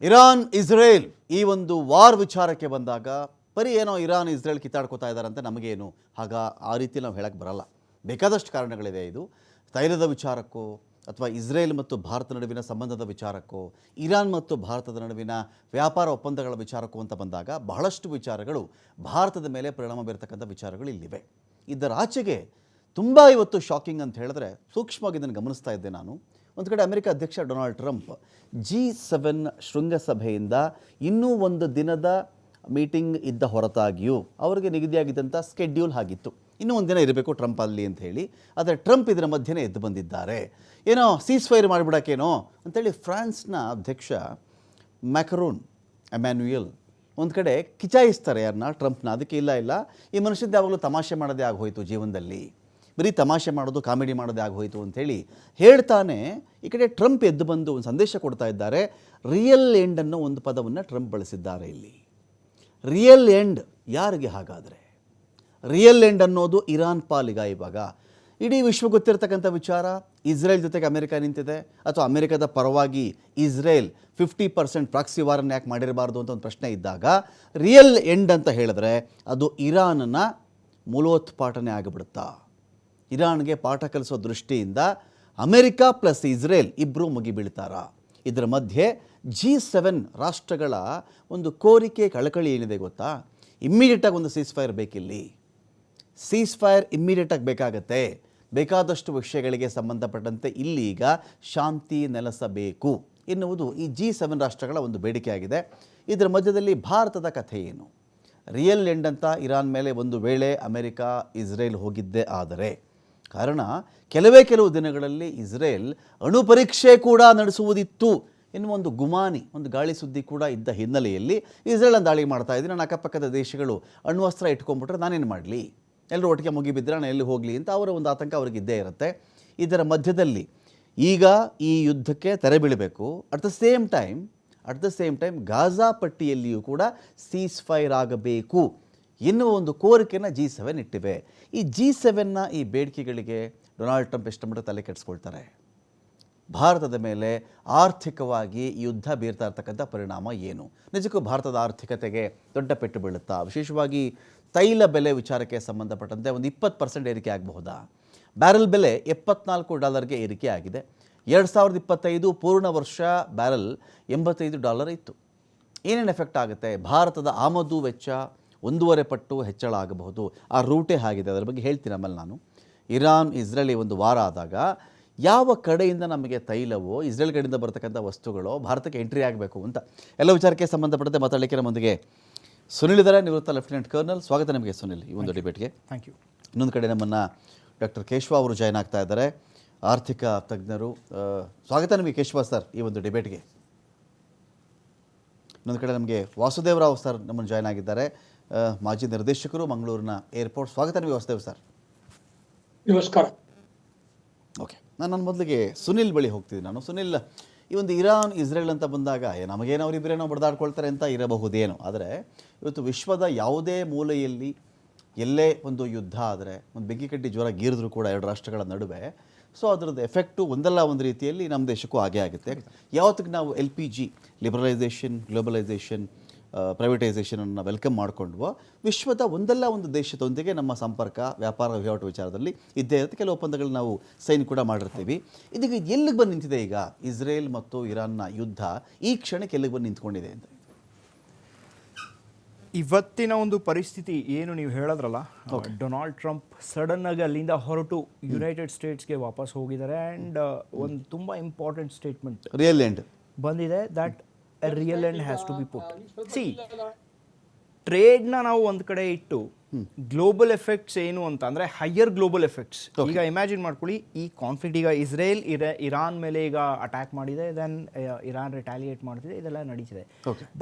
Iran Israel ಈ ಒಂದು war ವಿಚಾರಕ್ಕೆ ಬಂದಾಗ ಬರೀ ಏನೋ ಇರಾನ್ ಇಸ್ರೇಲ್ ಕಿತ್ತಾಡ್ಕೋತಾ ಇದ್ದಾರಂತೆ ನಮಗೇನು ಆ ರೀತಿ ನಾವು ಹೇಳಕ್ಕೆ ಬರಲ್ಲ. ಬೇಕಾದಷ್ಟು ಕಾರಣಗಳಿದೆ. ಇದು ತೈಲದ ವಿಚಾರಕ್ಕೋ ಅಥವಾ ಇಸ್ರೇಲ್ ಮತ್ತು ಭಾರತ ನಡುವಿನ ಸಂಬಂಧದ ವಿಚಾರಕ್ಕೋ ಇರಾನ್ ಮತ್ತು ಭಾರತದ ನಡುವಿನ ವ್ಯಾಪಾರ ಒಪ್ಪಂದಗಳ ವಿಚಾರಕ್ಕೂ ಅಂತ ಬಂದಾಗ ಬಹಳಷ್ಟು ವಿಚಾರಗಳು ಭಾರತದ ಮೇಲೆ ಪರಿಣಾಮ ಬೀರತಕ್ಕಂಥ ವಿಚಾರಗಳು ಇಲ್ಲಿವೆ. ಇದರ ಆಚೆಗೆ ತುಂಬ ಇವತ್ತು ಶಾಕಿಂಗ್ ಅಂತ ಹೇಳಿದ್ರೆ ಸೂಕ್ಷ್ಮವಾಗಿ ಇದನ್ನು ಗಮನಿಸ್ತಾ ಇದ್ದೆ ನಾನು. ಒಂದು ಕಡೆ ಅಮೆರಿಕ ಅಧ್ಯಕ್ಷ ಡೊನಾಲ್ಡ್ ಟ್ರಂಪ್ G7 ಶೃಂಗಸಭೆಯಿಂದ ಇನ್ನೂ ಒಂದು ದಿನದ ಮೀಟಿಂಗ್ ಇದ್ದ ಹೊರತಾಗಿಯೂ ಅವರಿಗೆ ನಿಗದಿಯಾಗಿದ್ದಂಥ ಸ್ಕೆಡ್ಯೂಲ್ ಆಗಿತ್ತು, ಇನ್ನೂ ಒಂದು ದಿನ ಇರಬೇಕು ಟ್ರಂಪ್ ಅಲ್ಲಿ ಅಂತ ಹೇಳಿ. ಆದರೆ ಟ್ರಂಪ್ ಇದರ ಮಧ್ಯೆನೇ ಎದ್ದು ಬಂದಿದ್ದಾರೆ. ಏನೋ ಸೀಸ್ ಫೈರ್ ಮಾಡಿಬಿಡೋಕ್ಕೇನೋ ಅಂತೇಳಿ ಫ್ರಾನ್ಸ್ನ ಅಧ್ಯಕ್ಷ ಮ್ಯಾಕ್ರೋನ್ ಎಮ್ಯಾನ್ಯುಯಲ್ ಒಂದು ಕಡೆ ಕಿಚಾಯಿಸ್ತಾರೆ ಯಾರನ್ನ, ಟ್ರಂಪ್ನ. ಅದಕ್ಕೆ ಇಲ್ಲ ಈ ಮನುಷ್ಯದ ಯಾವಾಗಲೂ ತಮಾಷೆ ಮಾಡೋದೇ ಆಗೋಯ್ತು, ಜೀವನದಲ್ಲಿ ಬರೀ ತಮಾಷೆ ಮಾಡೋದು ಕಾಮಿಡಿ ಮಾಡೋದೇ ಆಗೋಯ್ತು ಅಂಥೇಳಿ ಹೇಳ್ತಾನೆ. ಈ ಕಡೆ ಟ್ರಂಪ್ ಎದ್ದು ಬಂದು ಒಂದು ಸಂದೇಶ ಕೊಡ್ತಾ ಇದ್ದಾರೆ. ರಿಯಲ್ ಎಂಡ್ ಅನ್ನೋ ಒಂದು ಪದವನ್ನು ಟ್ರಂಪ್ ಬಳಸಿದ್ದಾರೆ ಇಲ್ಲಿ. ರಿಯಲ್ ಎಂಡ್ ಯಾರಿಗೆ? ಹಾಗಾದರೆ ರಿಯಲ್ ಎಂಡ್ ಅನ್ನೋದು ಇರಾನ್ ಪಾಲಿಗ. ಇವಾಗ ಇಡೀ ವಿಶ್ವ ಗೊತ್ತಿರತಕ್ಕಂಥ ವಿಚಾರ, ಇಸ್ರೇಲ್ ಜೊತೆಗೆ ಅಮೆರಿಕ ನಿಂತಿದೆ, ಅಥವಾ ಅಮೆರಿಕದ ಪರವಾಗಿ ಇಸ್ರೇಲ್ 50% ಪ್ರಾಕ್ಸಿ ವಾರನ್ನು ಯಾಕೆ ಮಾಡಿರಬಾರ್ದು ಅಂತ ಒಂದು ಪ್ರಶ್ನೆ ಇದ್ದಾಗ ರಿಯಲ್ ಎಂಡ್ ಅಂತ ಹೇಳಿದ್ರೆ ಅದು ಇರಾನ್ನ ಮೂಲೋತ್ಪಾಟನೆ ಆಗಿಬಿಡುತ್ತಾ. ಇರಾನ್ಗೆ ಪಾಠ ಕಲಿಸೋ ದೃಷ್ಟಿಯಿಂದ ಅಮೆರಿಕ ಪ್ಲಸ್ ಇಸ್ರೇಲ್ ಇಬ್ಬರೂ ಮುಗಿಬೀಳ್ತಾರಾ? ಇದರ ಮಧ್ಯೆ G7 ರಾಷ್ಟ್ರಗಳ ಒಂದು ಕೋರಿಕೆ ಕಳಕಳಿ ಏನಿದೆ ಗೊತ್ತಾ? ಇಮ್ಮಿಡಿಯೇಟಾಗಿ ಒಂದು ಸೀಸ್ ಫೈರ್ ಬೇಕಿಲ್ಲಿ. ಸೀಸ್ ಫೈರ್ ಇಮ್ಮಿಡಿಯೇಟಾಗಿ ಬೇಕಾಗತ್ತೆ. ಬೇಕಾದಷ್ಟು ವಿಷಯಗಳಿಗೆ ಸಂಬಂಧಪಟ್ಟಂತೆ ಇಲ್ಲಿ ಈಗ ಶಾಂತಿ ನೆಲೆಸಬೇಕು ಎನ್ನುವುದು ಈ G7 ರಾಷ್ಟ್ರಗಳ ಒಂದು ಬೇಡಿಕೆಯಾಗಿದೆ. ಇದರ ಮಧ್ಯದಲ್ಲಿ ಭಾರತದ ಕಥೆ ಏನು? ರಿಯಲ್ ಎಂಡ್ ಅಂತ ಇರಾನ್ ಮೇಲೆ ಒಂದು ವೇಳೆ ಅಮೆರಿಕ ಇಸ್ರೇಲ್ ಹೋಗಿದ್ದೇ ಆದರೆ, ಕಾರಣ ಕೆಲವು ದಿನಗಳಲ್ಲಿ ಇಸ್ರೇಲ್ ಅಣು ಪರೀಕ್ಷೆ ಕೂಡ ನಡೆಸುವುದಿತ್ತು ಎನ್ನುವ ಒಂದು ಗುಮಾನಿ, ಒಂದು ಗಾಳಿ ಸುದ್ದಿ ಕೂಡ ಇದ್ದ ಹಿನ್ನೆಲೆಯಲ್ಲಿ ಇಸ್ರೇಲ್ ದಾಳಿ ಮಾಡ್ತಾ ಇದ್ದೀನಿ, ನನ್ನ ಅಕ್ಕಪಕ್ಕದ ದೇಶಗಳು ಅಣ್ವಸ್ತ್ರ ಇಟ್ಕೊಂಡ್ಬಿಟ್ರೆ ನಾನೇನು ಮಾಡಲಿ, ಎಲ್ಲರೂ ಒಟ್ಟಿಗೆ ಮುಗಿಬಿದ್ರೆ ನಾನು ಎಲ್ಲಿ ಹೋಗಲಿ ಅಂತ ಅವರ ಒಂದು ಆತಂಕ ಅವ್ರಿಗೆ ಇದ್ದೇ ಇರುತ್ತೆ. ಇದರ ಮಧ್ಯದಲ್ಲಿ ಈಗ ಈ ಯುದ್ಧಕ್ಕೆ ತೆರೆ ಬೀಳಬೇಕು. At the same time Gaza ಪಟ್ಟಿಯಲ್ಲಿಯೂ ಕೂಡ ಸೀಸ್ ಫೈರ್ ಆಗಬೇಕು ಎನ್ನುವ ಒಂದು ಕೋರಿಕೆಯನ್ನು G7 ಇಟ್ಟಿವೆ. ಈ G7ನ ಈ ಬೇಡಿಕೆಗಳಿಗೆ ಡೊನಾಲ್ಡ್ ಟ್ರಂಪ್ ಎಷ್ಟು ಮಟ್ಟ ತಲೆ ಕೆಡಿಸ್ಕೊಳ್ತಾರೆ? ಭಾರತದ ಮೇಲೆ ಆರ್ಥಿಕವಾಗಿ ಯುದ್ಧ ಬೀರ್ತಾ ಇರ್ತಕ್ಕಂಥ ಪರಿಣಾಮ ಏನು? ನಿಜಕ್ಕೂ ಭಾರತದ ಆರ್ಥಿಕತೆಗೆ ದೊಡ್ಡ ಪೆಟ್ಟು ಬೀಳುತ್ತಾ? ವಿಶೇಷವಾಗಿ ತೈಲ ಬೆಲೆ ವಿಚಾರಕ್ಕೆ ಸಂಬಂಧಪಟ್ಟಂತೆ ಒಂದು 20% ಏರಿಕೆ ಆಗಬಹುದಾ? ಬ್ಯಾರೆಲ್ ಬೆಲೆ $74 ಏರಿಕೆ ಆಗಿದೆ. 2025 ಪೂರ್ಣ ವರ್ಷ ಬ್ಯಾರೆಲ್ $85 ಇತ್ತು. ಏನೇನು ಎಫೆಕ್ಟ್ ಆಗುತ್ತೆ? ಭಾರತದ ಆಮದು ವೆಚ್ಚ 1.5 ಪಟ್ಟು ಹೆಚ್ಚಳ ಆಗಬಹುದು. ಆ ರೂಟೇ ಆಗಿದೆ, ಅದರ ಬಗ್ಗೆ ಹೇಳ್ತೀನಿ ಆಮೇಲೆ ನಾನು. ಇರಾನ್ ಇಸ್ರೇಲ್ ಒಂದು ವಾರ ಆದಾಗ ಯಾವ ಕಡೆಯಿಂದ ನಮಗೆ ತೈಲವೋ ಇಸ್ರೇಲ್ ಕಡೆಯಿಂದ ಬರ್ತಕ್ಕಂಥ ವಸ್ತುಗಳೋ ಭಾರತಕ್ಕೆ ಎಂಟ್ರಿ ಆಗಬೇಕು ಅಂತ ಎಲ್ಲ ವಿಚಾರಕ್ಕೆ ಸಂಬಂಧಪಟ್ಟಂತೆ ಮಾತಾಡಲಿಕ್ಕೆ ನಮ್ಮೊಂದಿಗೆ ಸುನಿಲ್ ಇದ್ದಾರೆ, ನಿವೃತ್ತ ಲೆಫ್ಟಿನೆಂಟ್ ಕರ್ನಲ್. ಸ್ವಾಗತ ನಿಮಗೆ ಸುನಿಲ್ ಈ ಒಂದು ಡಿಬೇಟ್ಗೆ. Thank you. ಇನ್ನೊಂದು ಕಡೆ ನಮ್ಮನ್ನು ಡಾಕ್ಟರ್ ಕೇಶವ ಅವರು ಜಾಯ್ನ್ ಆಗ್ತಾ ಇದ್ದಾರೆ, ಆರ್ಥಿಕ ತಜ್ಞರು. ಸ್ವಾಗತ ನಿಮಗೆ ಕೇಶವ ಸರ್ ಈ ಒಂದು ಡಿಬೇಟ್ಗೆ. ಇನ್ನೊಂದು ಕಡೆ ನಮಗೆ ವಾಸುದೇವರಾವ್ ಸರ್ ನಮ್ಮನ್ನು ಜಾಯ್ನ್ ಆಗಿದ್ದಾರೆ, ಮಾಜಿ ನಿರ್ದೇಶಕರು, ಮಂಗಳೂರಿನ ಏರ್ಪೋರ್ಟ್. ಸ್ವಾಗತ ನಿಮಗೆ ವಾಸುದೇವ್ ಸರ್. ನಮಸ್ಕಾರ. ಓಕೆ, ನಾನು ಮೊದಲಿಗೆ ಸುನಿಲ್ ಬಳಿ ಹೋಗ್ತಿದ್ದೀನಿ. ನಾನು ಸುನಿಲ್, ಈ ಒಂದು ಇರಾನ್ ಇಸ್ರೇಲ್ ಅಂತ ಬಂದಾಗ ನಮಗೇನೋ ಅವರಿಬ್ಬರೇನೋ ಬಡ್ದಾಡ್ಕೊಳ್ತಾರೆ ಅಂತ ಇರಬಹುದೇನೋ, ಆದರೆ ಇವತ್ತು ವಿಶ್ವದ ಯಾವುದೇ ಮೂಲೆಯಲ್ಲಿ ಎಲ್ಲೇ ಒಂದು ಯುದ್ಧ ಆದರೆ, ಒಂದು ಬೆಂಕಿ ಕಡ್ಡಿ ಜ್ವರ ಗೀರಿದ್ರು ಕೂಡ ಎರಡು ರಾಷ್ಟ್ರಗಳ ನಡುವೆ, ಸೊ ಅದರದ್ದು ಎಫೆಕ್ಟು ಒಂದಲ್ಲ ಒಂದು ರೀತಿಯಲ್ಲಿ ನಮ್ಮ ದೇಶಕ್ಕೂ ಆಗೇ ಆಗುತ್ತೆ. ಯಾವತ್ತಿಗೆ ನಾವು LPG ಲಿಬರಲೈಸೇಷನ್, ಗ್ಲೋಬಲೈಸೇಷನ್, ಪ್ರೈವೇಟೈಸೇಷನನ್ನು ವೆಲ್ಕಮ್ ಮಾಡಿಕೊಂಡ್ವೋ, ವಿಶ್ವದ ಒಂದಲ್ಲ ಒಂದು ದೇಶದೊಂದಿಗೆ ನಮ್ಮ ಸಂಪರ್ಕ, ವ್ಯಾಪಾರ ವಹಿವಾಟು ವಿಚಾರದಲ್ಲಿ ಇದ್ದೇ ಇರುತ್ತೆ. ಕೆಲವು ಒಪ್ಪಂದಗಳು ನಾವು ಸೈನ್ ಕೂಡ ಮಾಡಿರ್ತೀವಿ. ಇದೀಗ ಎಲ್ಲಿಗೆ ಬಂದು ನಿಂತಿದೆ ಈಗ ಇಸ್ರೇಲ್ ಮತ್ತು ಇರಾನ್ನ ಯುದ್ಧ? ಈ ಕ್ಷಣಕ್ಕೆ ಎಲ್ಲಿಗೆ ಬಂದು ನಿಂತ್ಕೊಂಡಿದೆ ಅಂತ ಇವತ್ತಿನ ಒಂದು ಪರಿಸ್ಥಿತಿ ಏನು ನೀವು ಹೇಳಿದ್ರಲ್ಲ, ಡೊನಾಲ್ಡ್ ಟ್ರಂಪ್ ಸಡನ್ ಆಗಿ ಅಲ್ಲಿಂದ ಹೊರಟು ಯುನೈಟೆಡ್ ಸ್ಟೇಟ್ಸ್ಗೆ ವಾಪಸ್ ಹೋಗಿದ್ದಾರೆ. ಆ್ಯಂಡ್ ಒಂದು ತುಂಬ ಇಂಪಾರ್ಟೆಂಟ್ ಸ್ಟೇಟ್ಮೆಂಟ್ ರಿಯಲ್ ಎಂಡ್ ಬಂದಿದೆ, that a real end has to be put. See, ಟ್ರೇಡ್ನ ನಾವು ಒಂದು ಕಡೆ ಇಟ್ಟು ಗ್ಲೋಬಲ್ ಎಫೆಕ್ಟ್ಸ್ ಏನು ಅಂತ ಅಂದರೆ ಹೈಯರ್ ಗ್ಲೋಬಲ್ ಎಫೆಕ್ಟ್ಸ್. ಈಗ ಇಮ್ಯಾಜಿನ್ ಮಾಡ್ಕೊಳ್ಳಿ, ಈ ಕಾನ್ಫ್ಲಿಕ್ಟ್ ಈಗ ಇಸ್ರೇಲ್ ಇರಾನ್ ಮೇಲೆ ಈಗ ಅಟ್ಯಾಕ್ ಮಾಡಿದೆ, ದೆನ್ ಇರಾನ್ ರಿಟಾಲಿಯೇಟ್ ಮಾಡ್ತಿದೆ, ಇದೆಲ್ಲ ನಡೀತಿದೆ.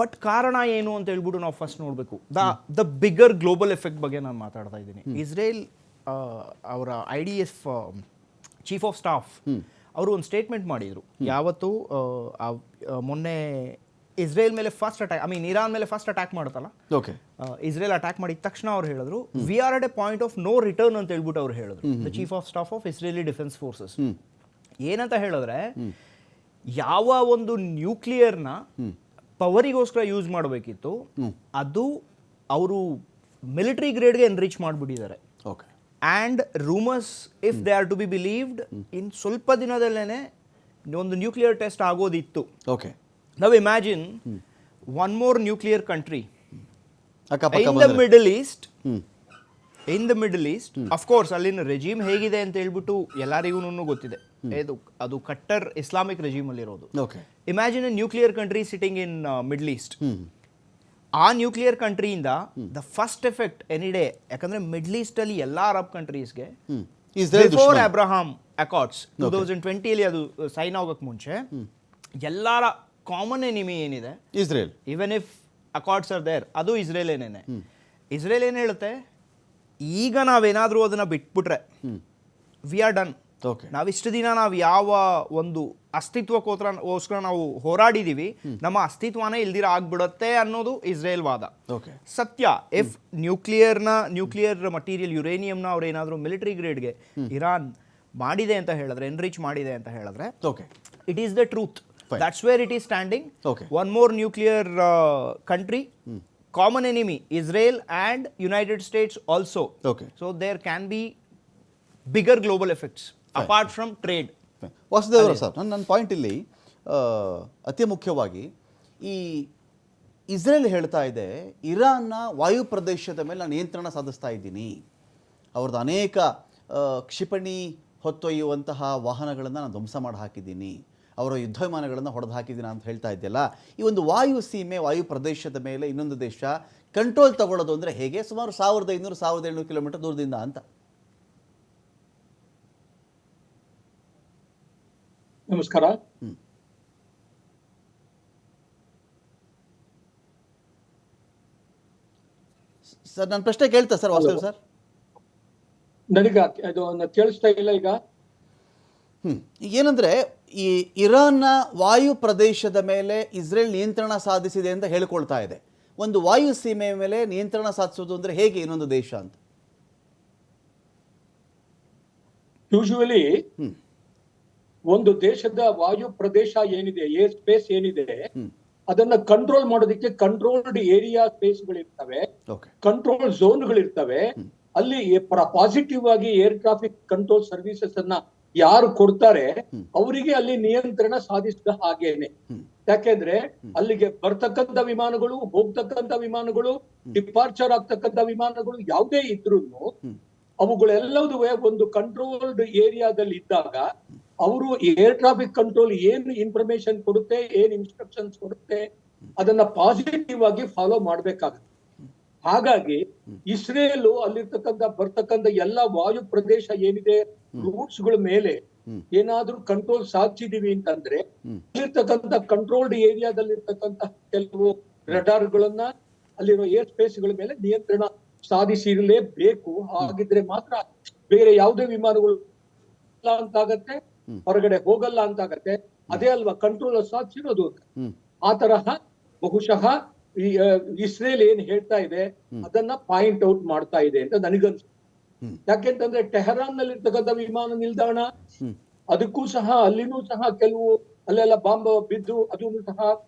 ಬಟ್ ಕಾರಣ ಏನು ಅಂತ ಹೇಳ್ಬಿಟ್ಟು ನಾವು ಫಸ್ಟ್ ನೋಡಬೇಕು. ದ ಬಿಗ್ಗರ್ ಗ್ಲೋಬಲ್ ಎಫೆಕ್ಟ್ ಬಗ್ಗೆ ನಾನು ಮಾತಾಡ್ತಾ ಇದ್ದೀನಿ. ಇಸ್ರೇಲ್ ಅವರ IDF ಚೀಫ್ ಆಫ್ ಸ್ಟಾಫ್ ಅವರು ಒಂದು ಸ್ಟೇಟ್ಮೆಂಟ್ ಮಾಡಿದರು. ಯಾವತ್ತು ಮೊನ್ನೆ ಇಸ್ರೇಲ್ ಮೇಲೆ ಫಸ್ಟ್ ಅಟ್ಯಾಕ್, ಇರಾನ್ ಮೇಲೆ ಫಸ್ಟ್ ಅಟ್ಯಾಕ್ ಮಾಡುತ್ತಲ್ಲ, ಇಸ್ರೇಲ್ ಅಟ್ಯಾಕ್ ಮಾಡಿದ ತಕ್ಷಣ ಅವ್ರು ಹೇಳಿದ್ರು, we are at a point of no return ಅಂತ ಹೇಳ್ಬಿಟ್ಟು ಅವ್ರು ಹೇಳಿದ್ರು. The chief of staff of Israeli defence forces ಏನಂತ ಹೇಳಿದ್ರೆ, ಯಾವ ಒಂದು ನ್ಯೂಕ್ಲಿಯರ್ನ ಪವರಿಗೋಸ್ಕರ ಯೂಸ್ ಮಾಡಬೇಕಿತ್ತು, ಅದು ಅವರು ಮಿಲಿಟರಿ ಗ್ರೇಡ್ಗೆ ಎನ್ರಿಚ್ ಮಾಡಿಬಿಟ್ಟಿದ್ದಾರೆ. Okay. And rumours if they are to be believed in ಸ್ವಲ್ಪ ದಿನದಲ್ಲೇ ಒಂದು ನ್ಯೂಕ್ಲಿಯರ್ ಟೆಸ್ಟ್ ಆಗೋದಿತ್ತು. ಓಕೆ. ನಾವು imagine one more nuclear country ಅಕ್ಕಪಕ್ಕ in the Middle East. Hmm. In the Middle East of course ಅಲ್ಲಿನ ರೆಜಿಮ್ ಹೇಗಿದೆ ಅಂತ ಹೇಳ್ಬಿಟ್ಟು ಎಲ್ಲರಿಗೂ ಗೊತ್ತಿದೆ. ಅದು ಕಟ್ಟರ್ ಇಸ್ಲಾಮಿಕ್ ರೆಜಿಮ್ ಅಲ್ಲಿರೋದು. Okay. Imagine a nuclear country sitting in Middle East. ಆ ನ್ಯೂಕ್ಲಿಯರ್ ಕಂಟ್ರಿಯಿಂದ the first effect any day, ಯಾಕಂದ್ರೆ ಮಿಡ್ಲ್ ಈಸ್ಟ್ ಅಲ್ಲಿ ಎಲ್ಲ ಅರಬ್ ಕಂಟ್ರೀಸ್ಗೆ ಬಿಫೋರ್ ಅಬ್ರಹಾಂ ಅಕಾರ್ಡ್ಸ್ 2020 ಅದು ಸೈನ್ ಆಗೋಕ್ಕೆ ಮುಂಚೆ ಎಲ್ಲರ ಕಾಮನ್ ಎನಿಮಿ ಏನಿದೆ Israel, even if accords are there, ಅದು ಇಸ್ರೇಲ್ ಏನೇನೆ. ಇಸ್ರೇಲ್ ಏನು ಹೇಳುತ್ತೆ, ಈಗ ನಾವೇನಾದರೂ ಅದನ್ನ ಬಿಟ್ಬಿಟ್ರೆ ವಿ ಆರ್ ಡನ್. ಓಕೆ. ನಾವಿಷ್ಟು ದಿನ ನಾವು ಯಾವ ಒಂದು ಅಸ್ತಿತ್ವಕ್ಕೋಸ್ಕರ ನಾವು ಹೋರಾಡಿದೀವಿ, ನಮ್ಮ ಅಸ್ತಿತ್ವನೇ ಇಲ್ದಿರ ಆಗ್ಬಿಡುತ್ತೆ ಅನ್ನೋದು ಇಸ್ರೇಲ್ ವಾದ. ಓಕೆ. ಸತ್ಯ, ಇಫ್ ನ್ಯೂಕ್ಲಿಯರ್ ಮಟೀರಿಯಲ್ ಯುರೇನಿಯಂನ ಅವ್ರು ಏನಾದರೂ ಮಿಲಿಟರಿ ಗ್ರೇಡ್ಗೆ ಇರಾನ್ ಮಾಡಿದೆ ಅಂತ ಹೇಳಿದ್ರೆ, ಎನ್ರಿಚ್ ಮಾಡಿದೆ ಅಂತ ಹೇಳಿದ್ರೆ, okay, it is the truth. That's where it is standing. Okay. One more nuclear country, common enemy Israel and United States also. Okay. So there can be bigger global effects apart from trade. ವಾಸುದೇವರ sir, ನನ್ನ point ಇಲ್ಲಿ ಅತಿ ಮುಖ್ಯವಾಗಿ ಈ Israel ಹೇಳ್ತಾ ಇದೆ, ಇರಾನ್ನ ವಾಯು ಪ್ರದೇಶದ ಮೇಲೆ ನಾನು ನಿಯಂತ್ರಣ ಸಾಧಿಸ್ತಾ ಇದ್ದೀನಿ, ಅವ್ರದ್ದು ಅನೇಕ ಕ್ಷಿಪಣಿ ಹೊತ್ತೊಯ್ಯುವಂತಹ ವಾಹನಗಳನ್ನು ನಾನು ಧ್ವಂಸ ಮಾಡಿ ಹಾಕಿದ್ದೀನಿ, ಅವರ ಯುದ್ಧ ವಿಮಾನಗಳನ್ನು ಹೊಡೆದು ಹಾಕಿದ್ದೀನಿ ಅಂತ ಹೇಳ್ತಾ ಇದೆಯಲ್ಲ. ಈ ಒಂದು ವಾಯು ಸೀಮೆ, ವಾಯು ಪ್ರದೇಶದ ಮೇಲೆ ಇನ್ನೊಂದು ದೇಶ ಕಂಟ್ರೋಲ್ ತಗೊಳ್ಳೋದು ಅಂದರೆ ಹೇಗೆ? ಸುಮಾರು 1500-1700 ಕಿಲೋಮೀಟರ್ ದೂರದಿಂದ ಅಂತ. ನಮಸ್ಕಾರ. ಸರ್, ನನ್ನ ಪ್ರಶ್ನೆ ಕೇಳ್ತಾ ಸರ್ ವಾಸುದೇವ್ ಸರ್? ನನಗ ಅದು ಕೇಳಿಸ್ತಾ ಇಲ್ಲ ಈಗ. ಏನಂದ್ರೆ, ಈ ಇರಾನ್ನ ವಾಯು ಪ್ರದೇಶದ ಮೇಲೆ ಇಸ್ರೇಲ್ ನಿಯಂತ್ರಣ ಸಾಧಿಸಿದೆ ಅಂತ ಹೇಳ್ಕೊಳ್ತಾ ಇದೆ. ಒಂದು ವಾಯು ಸೀಮೆಯ ಮೇಲೆ ನಿಯಂತ್ರಣ ಸಾಧಿಸೋದು ಅಂದ್ರೆ ಹೇಗೆ ಇನ್ನೊಂದು ದೇಶ ಅಂತ? ಯೂಶುವಲಿ ಒಂದು ದೇಶದ ವಾಯು ಪ್ರದೇಶ ಏನಿದೆ, ಏರ್ ಸ್ಪೇಸ್ ಏನಿದೆ, ಅದನ್ನ ಕಂಟ್ರೋಲ್ ಮಾಡೋದಕ್ಕೆ ಕಂಟ್ರೋಲ್ಡ್ ಏರಿಯಾ ಸ್ಪೇಸ್ಗಳಿರ್ತವೆ, ಕಂಟ್ರೋಲ್ ಝೋನ್ಗಳಿರ್ತವೆ. ಅಲ್ಲಿ ಪಾಸಿಟಿವ್ ಆಗಿ ಏರ್ ಟ್ರಾಫಿಕ್ ಕಂಟ್ರೋಲ್ ಸರ್ವಿಸಸ್ ಅನ್ನ ಯಾರು ಕೊಡ್ತಾರೆ ಅವರಿಗೆ ಅಲ್ಲಿ ನಿಯಂತ್ರಣ ಸಾಧಿಸಿದ ಹಾಗೇನೆ. ಯಾಕೆಂದ್ರೆ ಅಲ್ಲಿಗೆ ಬರ್ತಕ್ಕಂಥ ವಿಮಾನಗಳು, ಹೋಗ್ತಕ್ಕಂಥ ವಿಮಾನಗಳು, ಡಿಪಾರ್ಚರ್ ಆಗ್ತಕ್ಕಂಥ ವಿಮಾನಗಳು ಯಾವುದೇ ಇದ್ರು ಅವುಗಳೆಲ್ಲದೂ ಒಂದು ಕಂಟ್ರೋಲ್ಡ್ ಏರಿಯಾದಲ್ಲಿ ಇದ್ದಾಗ ಅವರು ಏರ್ ಟ್ರಾಫಿಕ್ ಕಂಟ್ರೋಲ್ ಏನು ಇನ್ಫಾರ್ಮೇಶನ್ ಕೊಡುತ್ತೆ, ಏನ್ ಇನ್ಸ್ಟ್ರಕ್ಷನ್ಸ್ ಕೊಡುತ್ತೆ, ಅದನ್ನ ಪಾಸಿಟಿವ್ ಆಗಿ ಫಾಲೋ ಮಾಡ್ಬೇಕಾಗುತ್ತೆ. ಹಾಗಾಗಿ ಇಸ್ರೇಲ್ ಅಲ್ಲಿರ್ತಕ್ಕಂಥ ಬರ್ತಕ್ಕಂಥ ಎಲ್ಲ ವಾಯು ಪ್ರದೇಶ ಏನಿದೆ, ರೂಟ್ಸ್ ಗಳ ಮೇಲೆ ಏನಾದ್ರೂ ಕಂಟ್ರೋಲ್ ಸಾಧಿಸಿದೀವಿ ಅಂತಂದ್ರೆ ಅಲ್ಲಿರ್ತಕ್ಕಂಥ ಕಂಟ್ರೋಲ್ಡ್ ಏರಿಯಾದಲ್ಲಿರ್ತಕ್ಕಂಥ ಕೆಲವು ರಡಾರ್ಗಳನ್ನ ಅಲ್ಲಿರೋ ಏರ್ ಸ್ಪೇಸ್ ಗಳ ಮೇಲೆ ನಿಯಂತ್ರಣ ಸಾಧಿಸಿರಲೇಬೇಕು. ಹಾಗಿದ್ರೆ ಮಾತ್ರ ಬೇರೆ ಯಾವುದೇ ವಿಮಾನಗಳು ಅಂತಾಗತ್ತೆ, ಹೊರಗಡೆ ಹೋಗಲ್ಲ ಅಂತಾಗತ್ತೆ. ಅದೇ ಅಲ್ವಾ ಕಂಟ್ರೋಲ್ ಸಾಧಿಸಿರೋದು. ಆ ತರಹ ಬಹುಶಃ ಇಸ್ರೇಲ್ ಏನ್ ಹೇಳ್ತಾ ಇದೆ ಅದನ್ನ ಪಾಯಿಂಟ್ ಔಟ್ ಮಾಡ್ತಾ ಇದೆ ಅಂತ ನನಗನ್ಸುತ್ತೆ. ಯಾಕೆಂತಂದ್ರೆ ಟೆಹರಾನ್ ನಲ್ಲಿ ಇರ್ತಕ್ಕಂಥ ವಿಮಾನ ನಿಲ್ದಾಣ, ಅದಕ್ಕೂ ಸಹ ಅಲ್ಲಿನೂ ಸಹ ಕೆಲವು ಅಲ್ಲೆಲ್ಲ ಬಾಂಬ್ ಬಿದ್ದು ಅದೂ ಸಹ